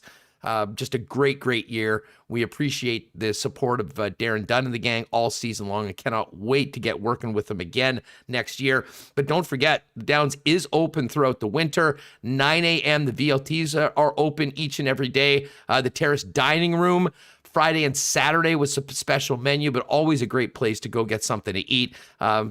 Just a great year. We appreciate the support of Darren Dunn and the gang all season long. I cannot wait to get working with them again next year. But don't forget, the Downs is open throughout the winter. 9 a.m. The VLTs are open each and every day. The Terrace Dining Room, Friday and Saturday with some special menu, but always a great place to go get something to eat.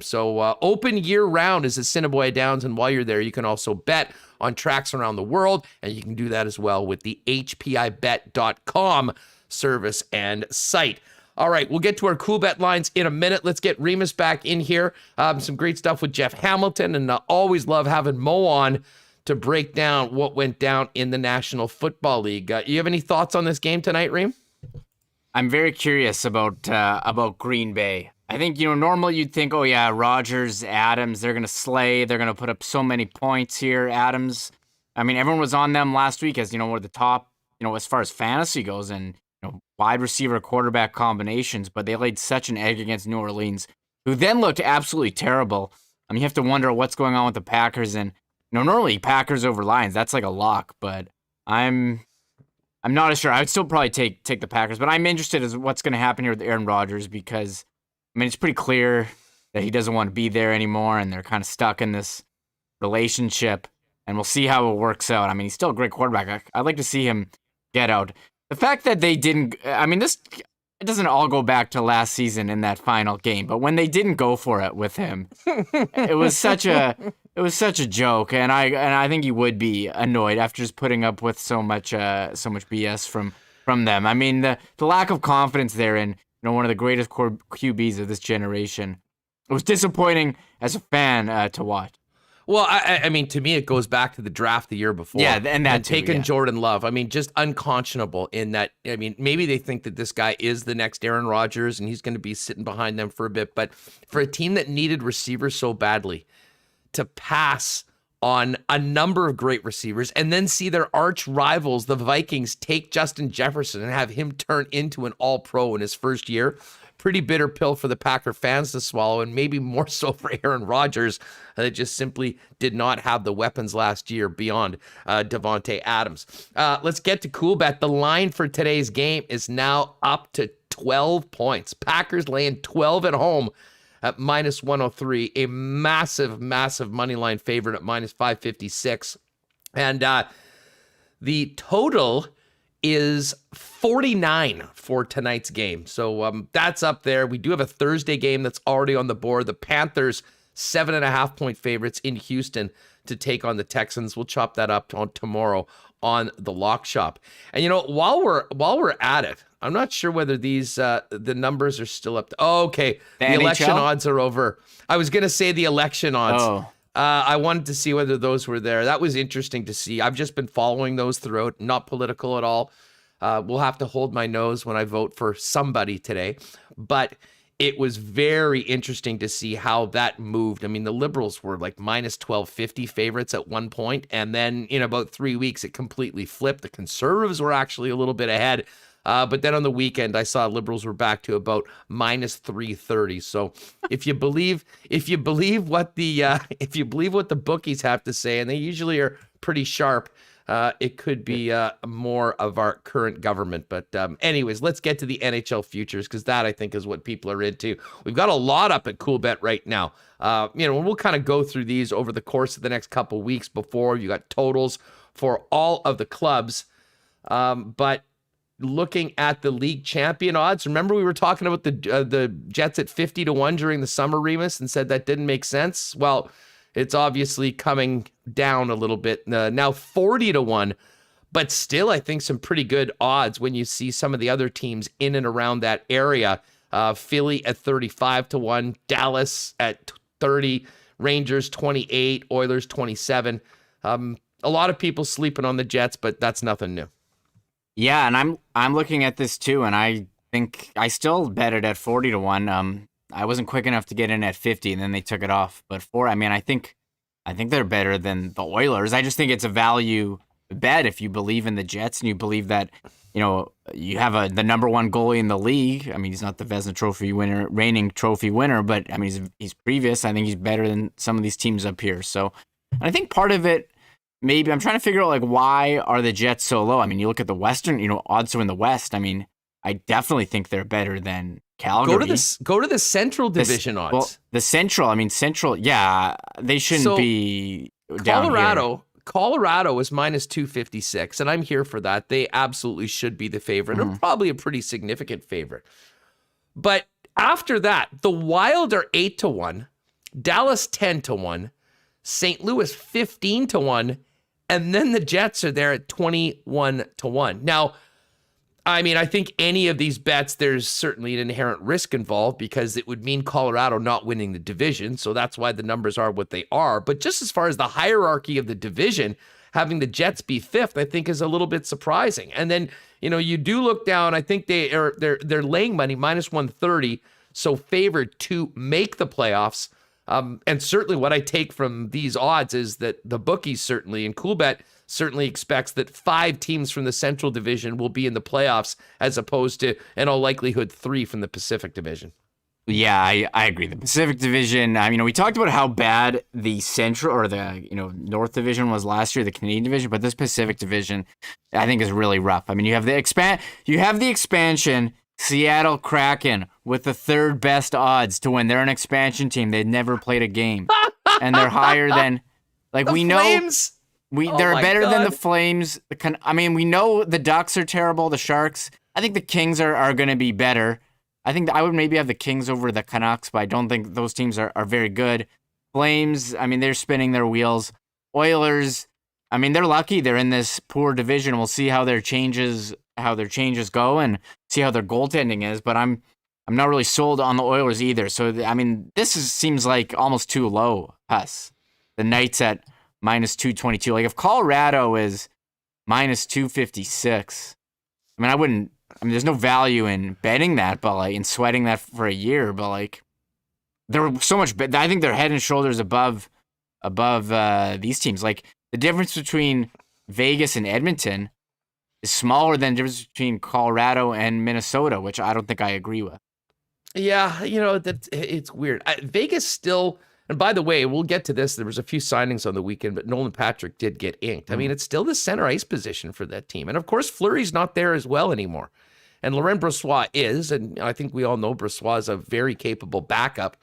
So open year round is Assiniboia Downs. And while you're there, you can also bet on tracks around the world. And you can do that as well with the HPIBet.com service and site. All right, we'll get to our Coolbet Lines in a minute. Let's get Remis back in here. Some great stuff with Jeff Hamilton, and always love having Mo on to break down what went down in the National Football League. You have any thoughts on this game tonight, Reem? I'm very curious about Green Bay. I think, normally you'd think, oh yeah, Rodgers, Adams, they're going to slay. They're going to put up so many points here. Adams, I mean, everyone was on them last week as, one of the top, as far as fantasy goes and, wide receiver quarterback combinations, but they laid such an egg against New Orleans, who then looked absolutely terrible. I mean, you have to wonder what's going on with the Packers. And normally Packers over Lions, that's like a lock, but I'm not as sure. I would still probably take the Packers, but I'm interested as what's going to happen here with Aaron Rodgers because, I mean, it's pretty clear that he doesn't want to be there anymore, and they're kind of stuck in this relationship, and we'll see how it works out. I mean, he's still a great quarterback. I'd like to see him get out. The fact that they didn't, I mean, it doesn't all go back to last season in that final game, but when they didn't go for it with him, it was such a joke, and I think he would be annoyed after just putting up with so much BS from them. I mean, the lack of confidence there in one of the greatest QBs of this generation. It was disappointing as a fan to watch. Well, I mean, to me, it goes back to the draft the year before. Yeah, and taking Jordan Love. I mean, just unconscionable in that. I mean, maybe they think that this guy is the next Aaron Rodgers and he's going to be sitting behind them for a bit. But for a team that needed receivers so badly, to pass on a number of great receivers and then see their arch rivals, the Vikings, take Justin Jefferson and have him turn into an all-pro in his first year. Pretty bitter pill for the Packer fans to swallow, and maybe more so for Aaron Rodgers that just simply did not have the weapons last year beyond Devontae Adams. Let's get to Coolbet. The line for today's game is now up to 12 points. Packers laying 12 at home at minus 103, a massive, massive money line favorite at minus 556. And the total is 49 for tonight's game. So that's up there. We do have a Thursday game that's already on the board. The Panthers, 7.5 point favorites in Houston to take on the Texans. We'll chop that up on tomorrow on the Lock Shop. And while we're at it, I'm not sure whether these the numbers are still up. Okay, the election odds are over. I was going to say the election odds. Oh. I wanted to see whether those were there. That was interesting to see. I've just been following those throughout, not political at all. We'll have to hold my nose when I vote for somebody today. But it was very interesting to see how that moved. I mean, the Liberals were like minus 1250 favorites at one point, and then in about 3 weeks, it completely flipped. The Conservatives were actually a little bit ahead. But then on the weekend, I saw Liberals were back to about minus 330. So if you believe what the bookies have to say, and they usually are pretty sharp, it could be more of our current government. But anyways, let's get to the NHL futures, because that, I think, is what people are into. We've got a lot up at Coolbet right now. We'll kind of go through these over the course of the next couple weeks before you got totals for all of the clubs. But looking at the league champion odds, remember we were talking about the Jets at 50-1 during the summer, Remis, and said that didn't make sense? Well, it's obviously coming down a little bit. Now 40-1, but still I think some pretty good odds when you see some of the other teams in and around that area. Philly at 35-1, Dallas at 30, Rangers 28, Oilers 27. A lot of people sleeping on the Jets, but that's nothing new. Yeah, and I'm looking at this too, and I think I still bet it at 40-1. I wasn't quick enough to get in at 50, and then they took it off. But I think they're better than the Oilers. I just think it's a value bet if you believe in the Jets and you believe that you have the number one goalie in the league. I mean, he's not the Vezina Trophy winner, reigning trophy winner, but I mean he's previous. I think he's better than some of these teams up here. So, and I think part of it. Maybe I'm trying to figure out why are the Jets so low? I mean, you look at the Western, odds are in the West. I mean, I definitely think they're better than Calgary. Go to the Central Division odds. Well, the Central, yeah, they shouldn't be down here. Colorado is minus 256, and I'm here for that. They absolutely should be the favorite, and probably a pretty significant favorite. But after that, the Wild are 8-1, Dallas 10-1, St. Louis 15-1, and then the Jets are there at 21-1. Now, I mean, I think any of these bets, there's certainly an inherent risk involved because it would mean Colorado not winning the division. So that's why the numbers are what they are. But just as far as the hierarchy of the division, having the Jets be fifth, I think is a little bit surprising. And then, you do look down, I think they're laying money minus 130, so favored to make the playoffs. And certainly what I take from these odds is that the bookies certainly, and Coolbet certainly expects that 5 teams from the Central Division will be in the playoffs as opposed to, in all likelihood, 3 from the Pacific Division. Yeah, I agree. The Pacific Division, we talked about how bad the Central or the, North Division was last year, the Canadian Division, but this Pacific Division, I think, is really rough. You have the expansion, Seattle Kraken, with the third best odds to win. They're an expansion team. They've never played a game. And they're higher than, we Flames? know, they're better than the Flames. We know the Ducks are terrible, the Sharks. I think the Kings are going to be better. I think I would maybe have the Kings over the Canucks, but I don't think those teams are very good. Flames, they're spinning their wheels. Oilers, they're lucky they're in this poor division. We'll see how their changes go and see how their goaltending is, but I'm not really sold on the Oilers either. So, this seems like almost too low, Huss. The Knights at minus 222. If Colorado is minus 256, I wouldn't. There's no value in betting that, but in sweating that for a year. But they're so much. I think they're head and shoulders above these teams. The difference between Vegas and Edmonton is smaller than the difference between Colorado and Minnesota, which I don't think I agree with. Yeah, it's weird. Vegas still. And by the way, we'll get to this. There was a few signings on the weekend, but Nolan Patrick did get inked. It's still the center ice position for that team. And of course, Fleury's not there as well anymore. And Laurent Brossoit is, and I think we all know Brossoit is a very capable backup.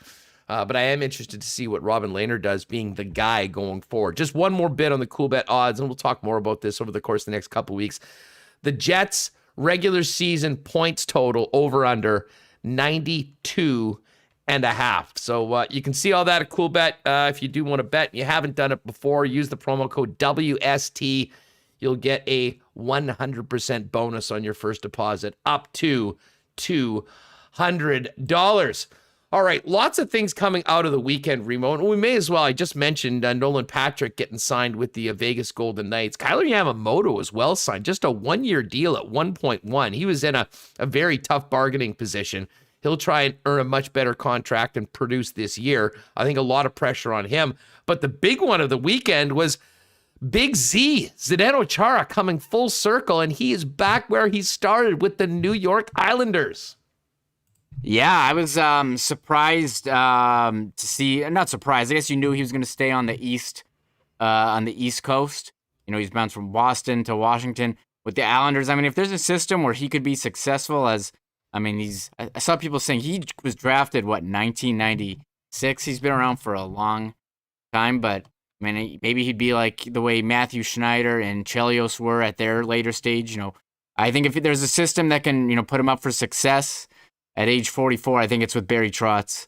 But I am interested to see what Robin Lehner does being the guy going forward. Just one more bit on the Coolbet odds, and we'll talk more about this over the course of the next couple of weeks. The Jets regular season points total over under 92.5. So you can see all that at Coolbet. If you do want to bet and you haven't done it before, use the promo code WST. You'll get a 100% bonus on your first deposit up to $200. All right, lots of things coming out of the weekend, Remo. And we may as well, I just mentioned Nolan Patrick getting signed with the Vegas Golden Knights. Kyler Yamamoto as well signed, just a one-year deal at 1.1. He was in a very tough bargaining position. He'll try and earn a much better contract and produce this year. I think a lot of pressure on him. But the big one of the weekend was Big Z, Zdeno Chara, coming full circle, and he is back where he started with the New York Islanders. Yeah, I was surprised to see. Not surprised. I guess you knew he was going to stay on the East Coast. He's bounced from Boston to Washington with the Islanders. If there's a system where he could be successful as, I saw people saying he was drafted, 1996. He's been around for a long time, but maybe he'd be like the way Matthew Schneider and Chelios were at their later stage. I think if there's a system that can, put him up for success at age 44, I think it's with Barry Trotz.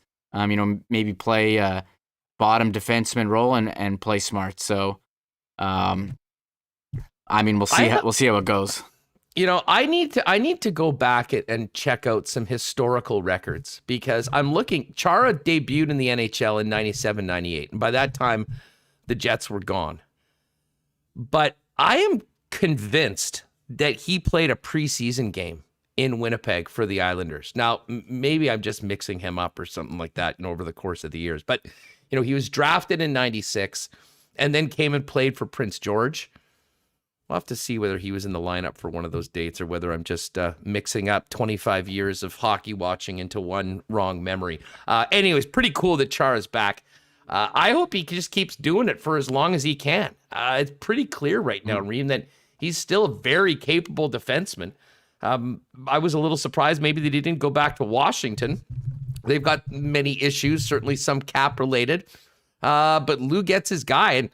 Maybe play a bottom defenseman role and play smart. So, we'll see how it goes. I need to go back and check out some historical records because I'm looking. Chara debuted in the NHL in 97-98, and by that time, the Jets were gone. But I am convinced that he played a preseason game in Winnipeg for the Islanders. Now, maybe I'm just mixing him up or something like that over the course of the years. But, he was drafted in 96 and then came and played for Prince George. We'll have to see whether he was in the lineup for one of those dates or whether I'm just mixing up 25 years of hockey watching into one wrong memory. Anyways, pretty cool that Chara's back. I hope he just keeps doing it for as long as he can. It's pretty clear right now, Reem, that he's still a very capable defenseman. I was a little surprised maybe that he didn't go back to Washington. They've got many issues, certainly some cap related. But Lou gets his guy, and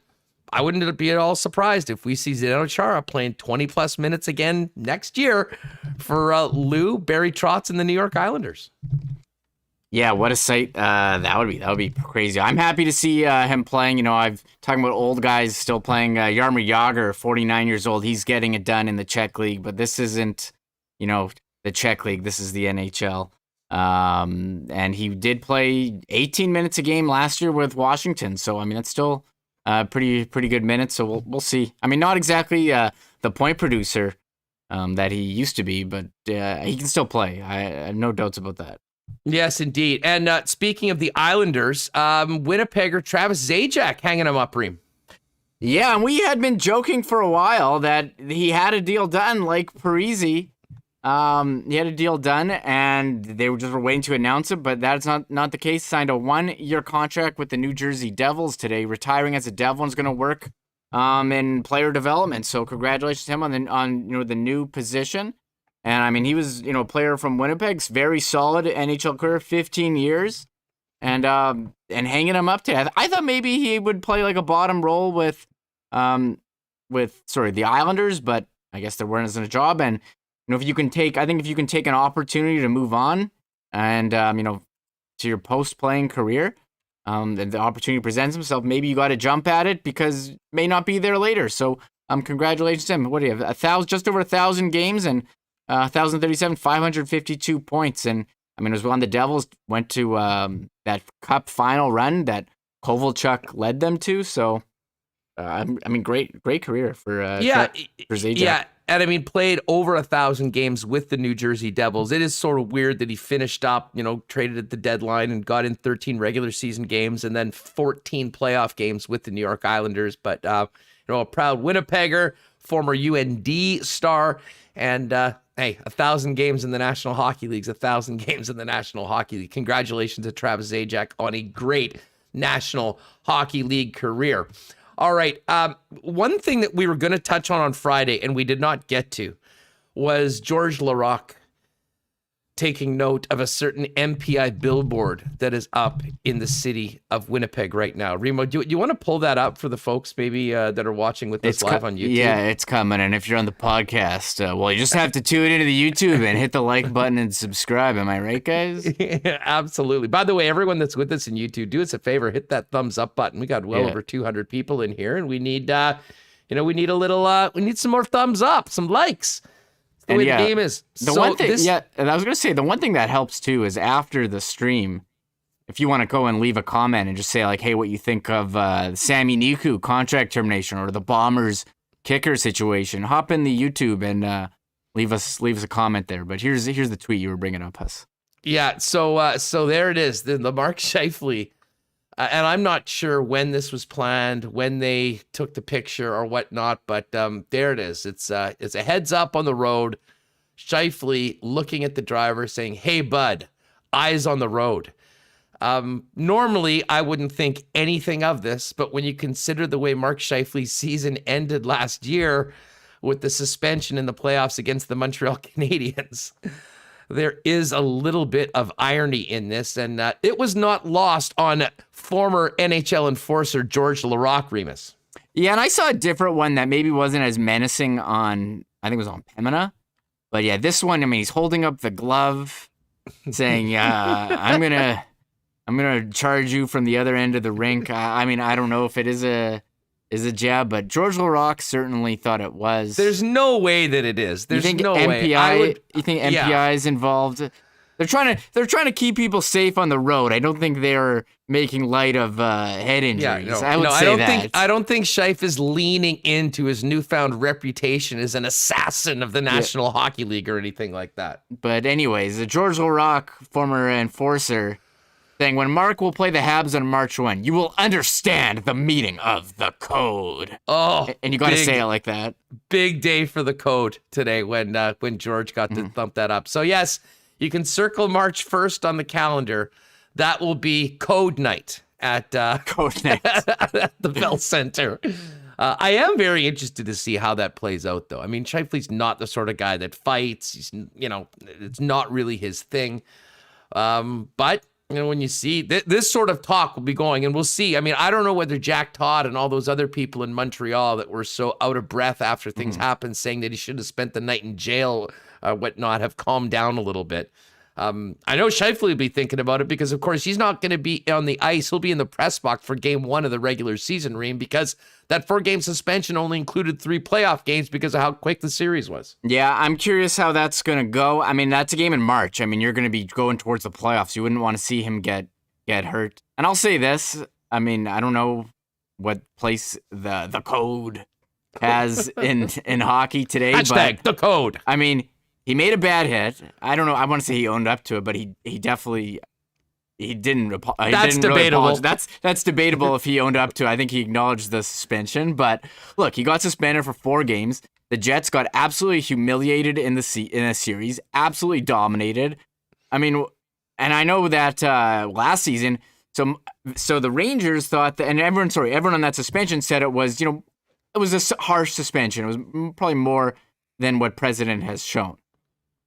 I wouldn't be at all surprised if we see Zdeno Chara playing 20-plus minutes again next year for Lou, Barry Trotz, and the New York Islanders. Yeah, what a sight that would be. That would be crazy. I'm happy to see him playing. I've talking about old guys still playing. Jaromir Jagr, 49 years old. He's getting it done in the Czech League, but this isn't, the Czech League. This is the NHL. And he did play 18 minutes a game last year with Washington. So, that's still pretty good minutes. So we'll see. Not exactly the point producer that he used to be, but he can still play. I have no doubts about that. Yes, indeed. And speaking of the Islanders, Winnipegger Travis Zajac hanging him up, Reem. Yeah, and we had been joking for a while that he had a deal done like Parise. He had a deal done, and they were waiting to announce it, but that's not the case. Signed a 1-year contract with the New Jersey Devils today, retiring as a Devil, and is going to work in player development. So congratulations to him on the new position. And I mean, he was a player from Winnipeg, very solid NHL career, 15 years, and hanging him up today. I thought maybe he would play like a bottom role with the Islanders, but I guess there wasn't a job. And if you can take an opportunity to move on and, to your post-playing career, and the opportunity presents himself, maybe you got to jump at it because it may not be there later. So, congratulations to him. What do you have? Just over 1,000 games and 1,037, 552 points. And, it was when the Devils went to that Cup final run that Kovalchuk led them to. So, great career for Zajac. Yeah. And played over 1,000 games with the New Jersey Devils. It is sort of weird that he finished up, traded at the deadline and got in 13 regular season games and then 14 playoff games with the New York Islanders. But, a proud Winnipegger, former UND star, and, 1,000 games in the National Hockey League, 1,000 games in the National Hockey League. Congratulations to Travis Zajac on a great National Hockey League career. All right. One thing that we were going to touch on Friday and we did not get to was George Laraque taking note of a certain MPI billboard that is up in the city of Winnipeg right now. Remo, do you want to pull that up for the folks maybe that are watching with us live on YouTube? Yeah, it's coming. And if you're on the podcast, you just have to tune into the YouTube and hit the like button and subscribe. Am I right, guys? Yeah, absolutely. By the way, everyone that's with us in YouTube, do us a favor, hit that thumbs up button. We got over 200 people in here, and we need, we need some more thumbs up, some likes. The way the game is. And I was going to say, the one thing that helps too is after the stream, if you want to go and leave a comment and just say like, hey, what you think of Sami Niku contract termination or the Bombers kicker situation, hop in the YouTube and leave us a comment there. But here's the tweet you were bringing up, Huss. Yeah, so there it is, the Mark Scheifele. And I'm not sure when this was planned, when they took the picture or whatnot, but there it is. It's a heads up on the road. Scheifele looking at the driver saying, hey, bud, eyes on the road. Normally, I wouldn't think anything of this, but when you consider the way Mark Scheifele's season ended last year with the suspension in the playoffs against the Montreal Canadiens, there is a little bit of irony in this, and it was not lost on former NHL enforcer George Laraque, Remis. Yeah, and I saw a different one that maybe wasn't as menacing on, I think it was on Pemina. But yeah, this one, he's holding up the glove saying, I'm gonna charge you from the other end of the rink. I don't know if it is a jab, but George Laraque certainly thought it was. There's no way that it is. There's no way. You think MPI is involved? They're trying to keep people safe on the road. I don't think they're making light of head injuries. I don't think Scheif is leaning into his newfound reputation as an assassin of the National Hockey League or anything like that. But anyways, George Laraque, former enforcer, saying, when Mark will play the Habs on March 1, you will understand the meaning of the code. Oh, and you got to say it like that. Big day for the code today when George got to thump that up. So yes, you can circle March 1st on the calendar. That will be code night at code night at the Bell Center. I am very interested to see how that plays out, though. Scheifele's not the sort of guy that fights. He's, it's not really his thing. But when you see this sort of talk will be going, and we'll see. I don't know whether Jack Todd and all those other people in Montreal that were so out of breath after things happened, saying that he should have spent the night in jail, whatnot, have calmed down a little bit. I know Scheifele will be thinking about it because, of course, he's not going to be on the ice. He'll be in the press box for game 1 of the regular season, Reem, because that 4-game suspension only included 3 playoff games because of how quick the series was. Yeah, I'm curious how that's going to go. That's a game in March. You're going to be going towards the playoffs. You wouldn't want to see him get hurt. And I'll say this. I don't know what place the code has in hockey today. Hashtag the code. He made a bad hit. I don't know. I want to say he owned up to it, but he definitely didn't. That's debatable. Really that's debatable if he owned up to it. I think he acknowledged the suspension. But look, he got suspended for 4 games. The Jets got absolutely humiliated in a series, absolutely dominated. I mean, and I know that last season, so the Rangers thought that, and everyone on that suspension said it was, it was a harsh suspension. It was probably more than what President has shown.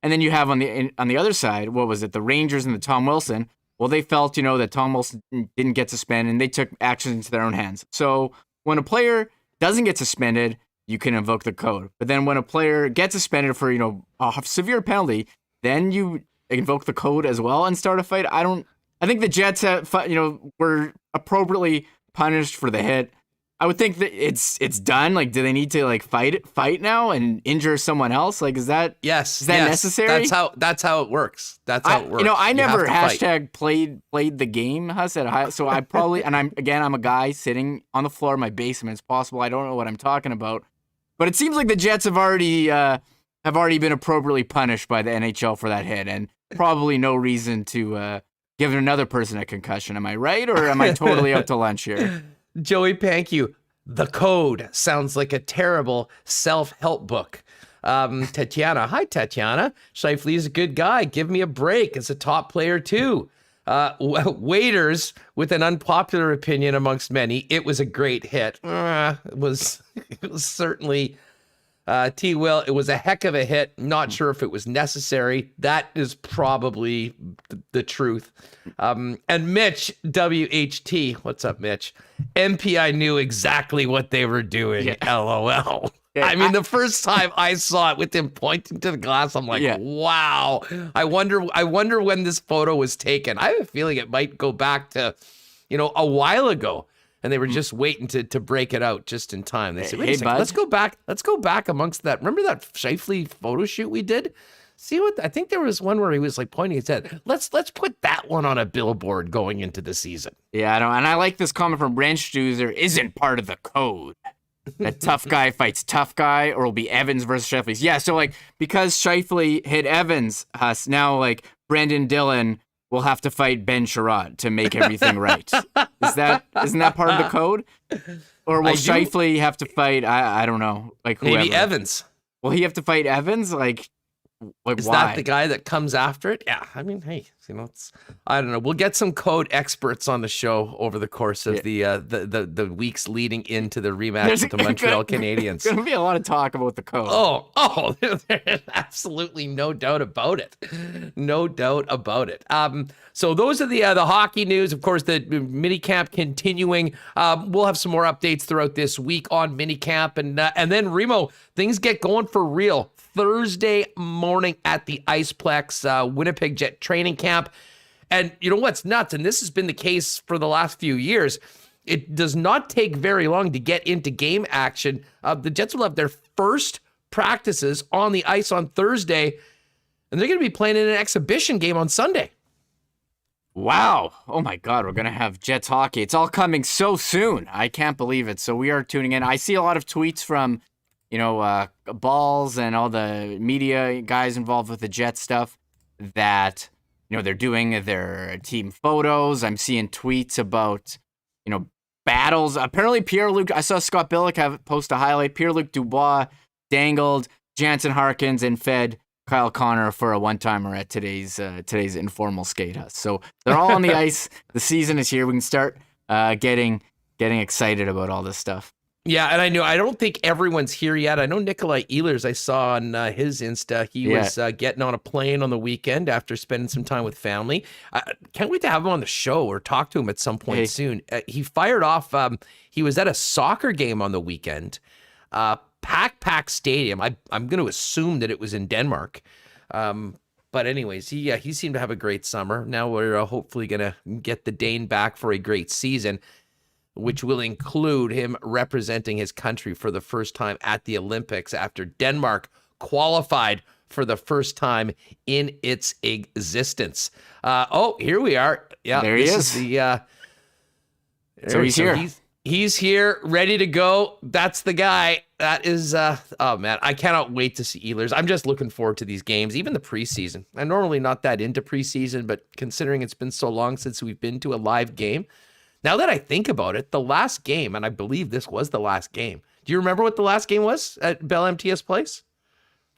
And then you have on the other side, what was it? The Rangers and the Tom Wilson. Well, they felt, that Tom Wilson didn't get suspended, and they took action into their own hands. So when a player doesn't get suspended, you can invoke the code. But then when a player gets suspended for, a severe penalty, then you invoke the code as well and start a fight. I think the Jets were appropriately punished for the hit. I would think that it's done. Like, do they need to fight now and injure someone else? Like, is that necessary? That's how it works. That's how it works. I never hashtag played the game. So I probably, and I'm a guy sitting on the floor of my basement. It's possible I don't know what I'm talking about, but it seems like the Jets have already been appropriately punished by the NHL for that hit, and probably no reason to give another person a concussion. Am I right, or am I totally out to lunch here? Joey Pankey, The Code sounds like a terrible self-help book. Tatiana, hi Tatiana. Scheifele is a good guy. Give me a break. It's a top player too. Waiters, with an unpopular opinion amongst many, it was a great hit. It was certainly T. Will. It was a heck of a hit. Not sure if it was necessary. That is probably the truth. And Mitch, WHT, what's up, Mitch? MPI knew exactly what they were doing. Yeah. LOL. Yeah, I mean, the first time I saw it with him pointing to the glass, I'm like, wow. I wonder when this photo was taken. I have a feeling it might go back to, a while ago. And they were just waiting to break it out just in time. They said, wait a second, let's go back amongst that. Remember that Scheifele photo shoot we did? See what, I think there was one where he was pointing his head. Let's put that one on a billboard going into the season. Yeah, I know. And I like this comment from Brent Stuzer, isn't part of the code. That tough guy fights tough guy, or it'll be Evans versus Scheifele. Yeah, so because Scheifele hit Evans, now Brendan Dillon will have to fight Ben Sherrod to make everything right. Isn't that part of the code? Or will Scheifele have to fight, I don't know, whoever. Maybe Evans. Will he have to fight Evans? Is why? That the guy that comes after it? Yeah, I mean, hey, I don't know. We'll get some code experts on the show over the course of the weeks leading into the rematch with the Montreal Canadiens. There's going to be a lot of talk about the code. Oh, there's absolutely no doubt about it. No doubt about it. So those are the hockey news. Of course, the minicamp continuing. We'll have some more updates throughout this week on minicamp, and then Remo, things get going for real Thursday morning at the Iceplex, Winnipeg Jet training camp. And you know what's nuts, and this has been the case for the last few years, it does not take very long to get into game action. The Jets will have their first practices on the ice on Thursday, and they're going to be playing in an exhibition game on Sunday. Wow. Oh my God, we're going to have Jets hockey. It's all coming so soon. I can't believe it. So we are tuning in. I see a lot of tweets from Balls and all the media guys involved with the Jets stuff that, they're doing their team photos. I'm seeing tweets about, battles. Apparently Pierre-Luc, I saw Scott Billick post a highlight. Pierre-Luc Dubois dangled Jansen Harkins and fed Kyle Connor for a one-timer at today's informal skate house. So they're all on the ice. The season is here. We can start getting excited about all this stuff. Yeah, and I don't think everyone's here yet. I know Nikolai Ehlers, I saw on his Insta, he was getting on a plane on the weekend after spending some time with family. Can't wait to have him on the show or talk to him at some point soon. He fired off, he was at a soccer game on the weekend, Pack Stadium. I'm going to assume that it was in Denmark. But anyways, he seemed to have a great summer. Now we're hopefully going to get the Dane back for a great season, which will include him representing his country for the first time at the Olympics after Denmark qualified for the first time in its existence. Here we are. Yeah, there he is. So he's here. He's here, ready to go. That's the guy. That is, oh man, I cannot wait to see Ehlers. I'm just looking forward to these games, even the preseason. I'm normally not that into preseason, but considering it's been so long since we've been to a live game, now that I think about it, the last game, and I believe this was the last game. Do Do you remember what the last game was at Bell MTS Place?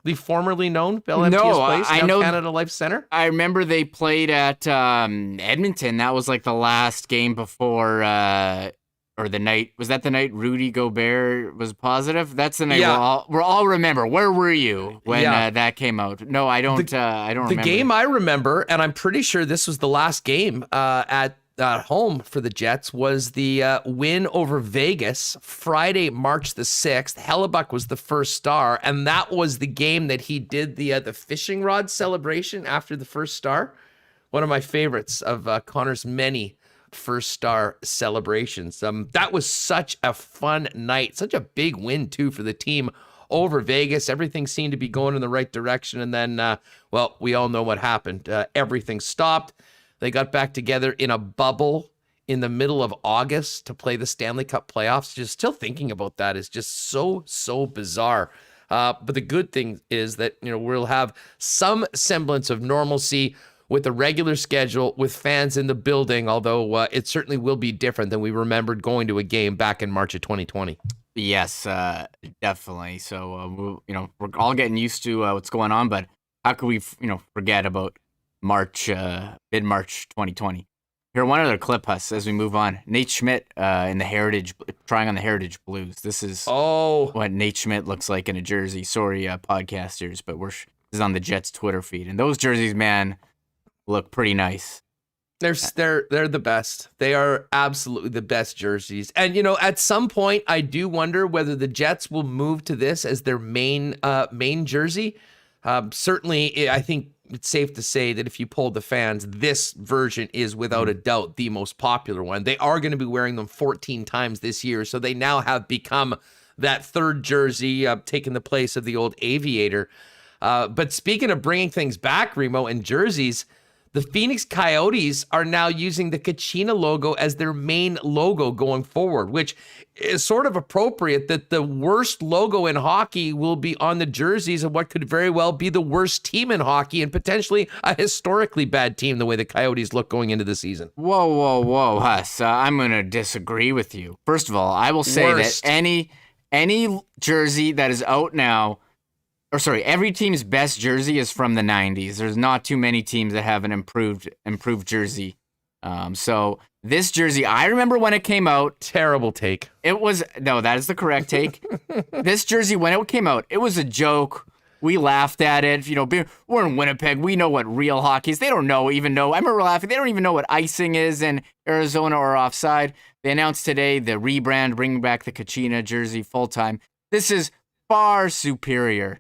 The formerly known Bell MTS Place, I now know Canada Life Center? I remember they played at Edmonton. That was like the last game before, or the night. Was that the night Rudy Gobert was positive? That's the night we'll all remember. Where were you when that came out? No, I don't. I don't remember. The game I remember, and I'm pretty sure this was the last game at home for the Jets, was the win over Vegas Friday, March the 6th. Hellebuck was the first star, and that was the game that he did the fishing rod celebration after the first star. One of my favorites of Connor's many first star celebrations. That was such a fun night, such a big win too for the team over Vegas. Everything seemed to be going in the right direction, and then, well, we all know what happened. Everything stopped. They got back together in a bubble in the middle of August to play the Stanley Cup playoffs. Just still thinking about that is just so bizarre. But the good thing is that, we'll have some semblance of normalcy with a regular schedule, with fans in the building, although it certainly will be different than we remembered going to a game back in March of 2020. Yes, definitely. So, we're all getting used to what's going on, but how could we, forget about mid-March 2020. Here, one other clip, Huss, as we move on. Nate Schmidt in the Heritage, trying on the Heritage Blues. This is what Nate Schmidt looks like in a jersey. Sorry, podcasters, but this is on the Jets Twitter feed. And those jerseys, man, look pretty nice. They're the best. They are absolutely the best jerseys. And, at some point, I do wonder whether the Jets will move to this as their main jersey. Certainly, I think it's safe to say that if you polled the fans, this version is without a doubt the most popular one. They are going to be wearing them 14 times this year, so they now have become that third jersey, taking the place of the old Aviator. But speaking of bringing things back, Remo, and jerseys, the Phoenix Coyotes are now using the Kachina logo as their main logo going forward, which is sort of appropriate that the worst logo in hockey will be on the jerseys of what could very well be the worst team in hockey and potentially a historically bad team the way the Coyotes look going into the season. Whoa, Huss. I'm going to disagree with you. First of all, I will say that any jersey that is out now, every team's best jersey is from the 90s. There's not too many teams that have an improved jersey. So this jersey, I remember when it came out. Terrible take. That is the correct take. This jersey, when it came out, it was a joke. We laughed at it. We're in Winnipeg. We know what real hockey is. They don't even know. I remember laughing. They don't even know what icing is in Arizona or offside. They announced today the rebrand, bringing back the Kachina jersey full time. This is far superior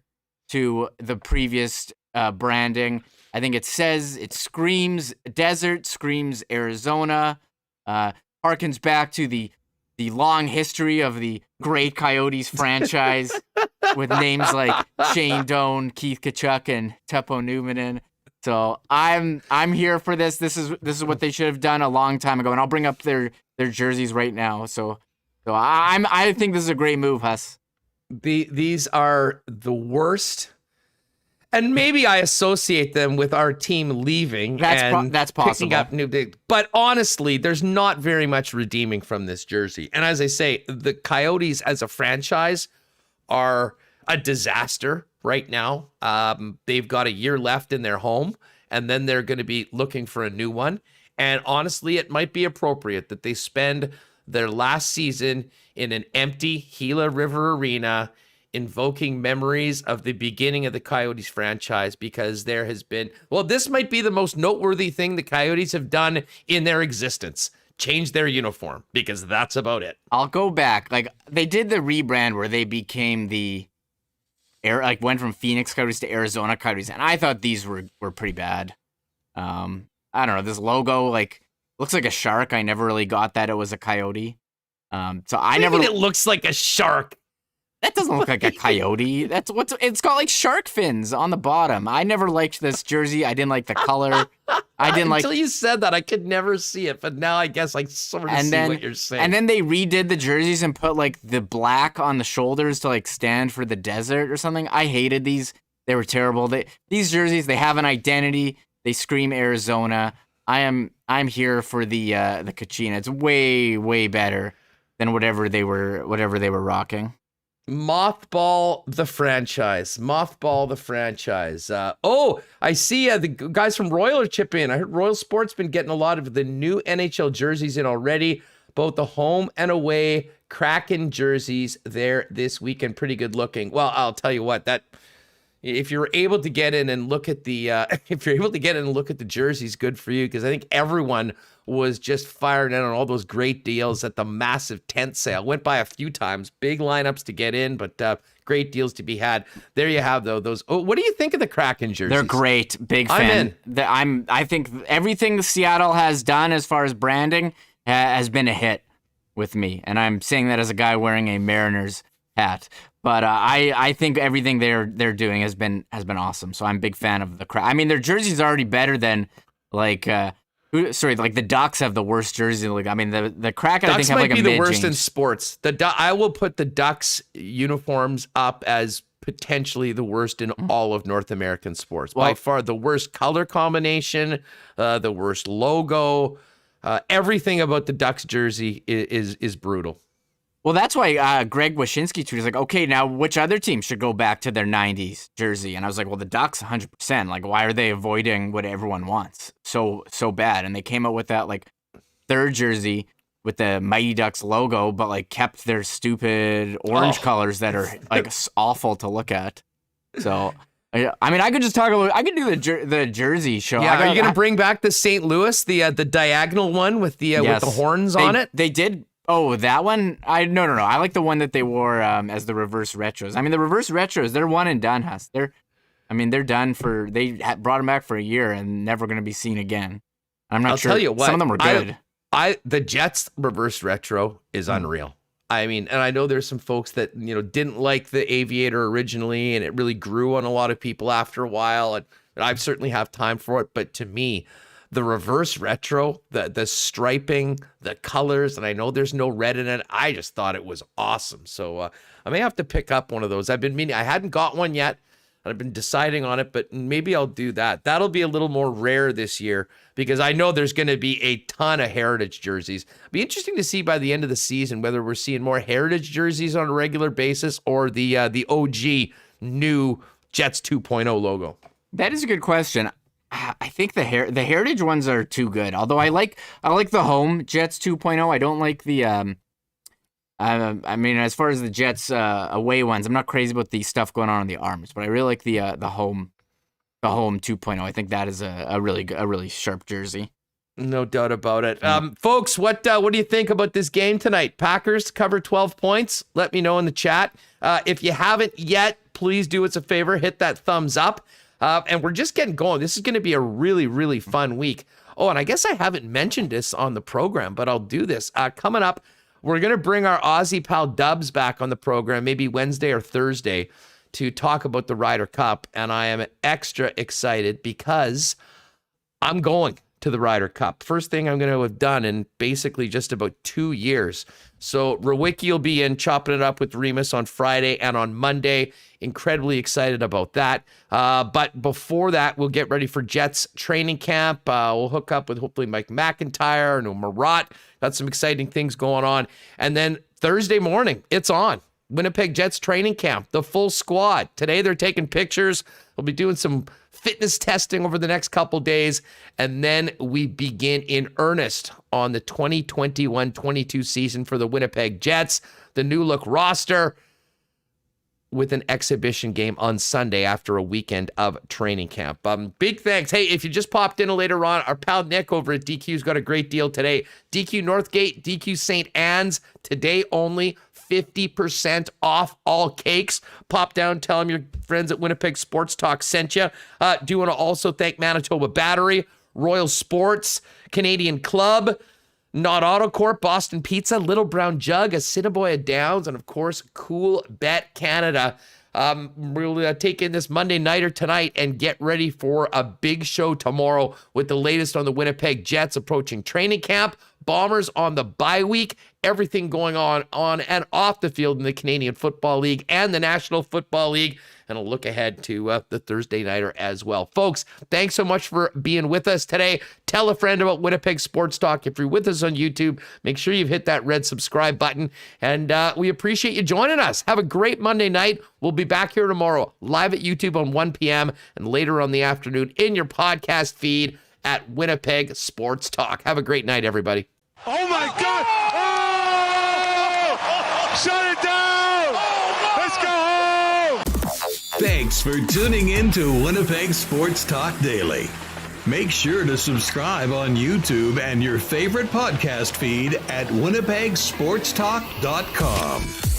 to the previous branding. I think it screams desert, screams Arizona, harkens back to the long history of the great Coyotes franchise with names like Shane Doan, Keith Tkachuk, and Teppo Numminen. So I'm here for this. This is what they should have done a long time ago, and I'll bring up their jerseys right now. So I think this is a great move, Huss. These are the worst, and maybe I associate them with our team leaving. That's possible. Picking up new big, but honestly, there's not very much redeeming from this jersey. And as I say, the Coyotes as a franchise are a disaster right now. They've got a year left in their home, and then they're going to be looking for a new one. And honestly, it might be appropriate that they spend their last season in an empty Gila River Arena, invoking memories of the beginning of the Coyotes franchise, because there has been, this might be the most noteworthy thing the Coyotes have done in their existence. Change their uniform, because that's about it. I'll go back. Like, they did the rebrand where they became went from Phoenix Coyotes to Arizona Coyotes, and I thought these were pretty bad. I don't know, this logo, looks like a shark. I never really got that it was a coyote. It looks like a shark. That doesn't look like a coyote. It's got shark fins on the bottom. I never liked this jersey. I didn't like the color. Until you said that, I could never see it, but now I guess I sort of see what you're saying. And then they redid the jerseys and put the black on the shoulders to stand for the desert or something. I hated these. They were terrible. These jerseys, they have an identity. They scream Arizona. I'm here for the Kachina. It's way better than whatever they were rocking. Mothball the franchise. Mothball the franchise. I see the guys from Royal are chipping in. I heard Royal Sports been getting a lot of the new NHL jerseys in already, both the home and away Kraken jerseys there this weekend. Pretty good looking. Well, I'll tell you what, that if you're able to get in and look at the jerseys, good for you, because I think everyone was just firing in on all those great deals at the massive tent sale. Went by a few times, big lineups to get in, but great deals to be had. There you have those. Oh, what do you think of the Kraken jerseys? They're great. Big fan. I think everything Seattle has done as far as branding has been a hit with me, and I'm saying that as a guy wearing a Mariners hat. But I think everything they're doing has been awesome. So I'm a big fan of the Kraken. I mean, their jersey's already better than the Ducks have the worst jersey in the league. I mean, the Kraken Ducks I think have like a mid-range. might be the worst in sports. I will put the Ducks uniforms up as potentially the worst in all of North American sports. By far the worst color combination, the worst logo. Everything about the Ducks jersey is brutal. Well, that's why Greg Wyshynski tweeted, like, okay, now which other team should go back to their 90s jersey? And I was like, well, the Ducks 100%. Like, why are they avoiding what everyone wants so bad? And they came out with that, like, third jersey with the Mighty Ducks logo, but, like, kept their stupid orange colors that are, like, awful to look at. So, I mean, I could just talk about, I could do the jersey show. Yeah, are you going to bring back the St. Louis, the diagonal one with the horns on it? They did. Oh, that one? No. I like the one that they wore as the reverse retros. I mean, the reverse retros, they're one and done, Huss. They're done for. They brought them back for a year and never going to be seen again. I'm not sure. I'll tell you what, some of them were good. The Jets reverse retro is unreal. I mean, and I know there's some folks that didn't like the Aviator originally, and it really grew on a lot of people after a while, and I certainly have time for it. But to me, the reverse retro, the striping, the colors, and I know there's no red in it. I just thought it was awesome. So I may have to pick up one of those. I've been meaning, I hadn't got one yet, and I've been deciding on it, but maybe I'll do that. That'll be a little more rare this year because I know there's going to be a ton of Heritage jerseys. It'll be interesting to see by the end of the season whether we're seeing more Heritage jerseys on a regular basis or the OG new Jets 2.0 logo. That is a good question. I think the Heritage ones are too good. Although I like the home Jets 2.0. I don't like the I mean, as far as the Jets away ones, I'm not crazy about the stuff going on the arms, but I really like the home 2.0. I think that is a really sharp jersey. No doubt about it. Folks, what do you think about this game tonight? Packers cover 12 points. Let me know in the chat. If you haven't yet, please do us a favor, hit that thumbs up. And we're just getting going. This is going to be a really, really fun week. Oh, and I guess I haven't mentioned this on the program, but I'll do this. Coming up, we're going to bring our Aussie pal Dubs back on the program, maybe Wednesday or Thursday, to talk about the Ryder Cup. And I am extra excited because I'm going to the Ryder Cup. First thing I'm going to have done in basically just about 2 years. So Rewicki will be in chopping it up with Remis on Friday and on Monday. Incredibly excited about that. But before that, we'll get ready for Jets training camp. We'll hook up with hopefully Mike McIntyre and Marat. Got some exciting things going on. And then Thursday morning, it's on. Winnipeg Jets training camp, the full squad. Today they're taking pictures. We'll be doing some fitness testing over the next couple days. And then we begin in earnest on the 2021-22 season for the Winnipeg Jets. The new look roster with an exhibition game on Sunday after a weekend of training camp. Big thanks. Hey, if you just popped in later on, our pal Nick over at DQ's got a great deal today. DQ Northgate, DQ St. Anne's, today only 50% off all cakes. Pop down, tell them your friends at Winnipeg Sports Talk sent you. Do want to also thank Manitoba Battery, Royal Sports, Canadian Club, Not Auto Corp, Boston Pizza, Little Brown Jug, Assiniboia Downs, and of course, Coolbet Canada. We'll take in this Monday night or tonight and get ready for a big show tomorrow with the latest on the Winnipeg Jets approaching training camp, Bombers on the bye week, everything going on and off the field in the Canadian Football League and the National Football League. and a look ahead to the Thursday nighter as well. Folks, thanks so much for being with us today. Tell a friend about Winnipeg Sports Talk. If you're with us on YouTube, make sure you've hit that red subscribe button, and we appreciate you joining us. Have a great Monday night. We'll be back here tomorrow, live at YouTube on 1 p.m. and later on the afternoon in your podcast feed at Winnipeg Sports Talk. Have a great night, everybody. Oh my God! Oh! Shut it down! Let's go home! Thanks for tuning in to Winnipeg Sports Talk Daily. Make sure to subscribe on YouTube and your favorite podcast feed at winnipegsportstalk.com.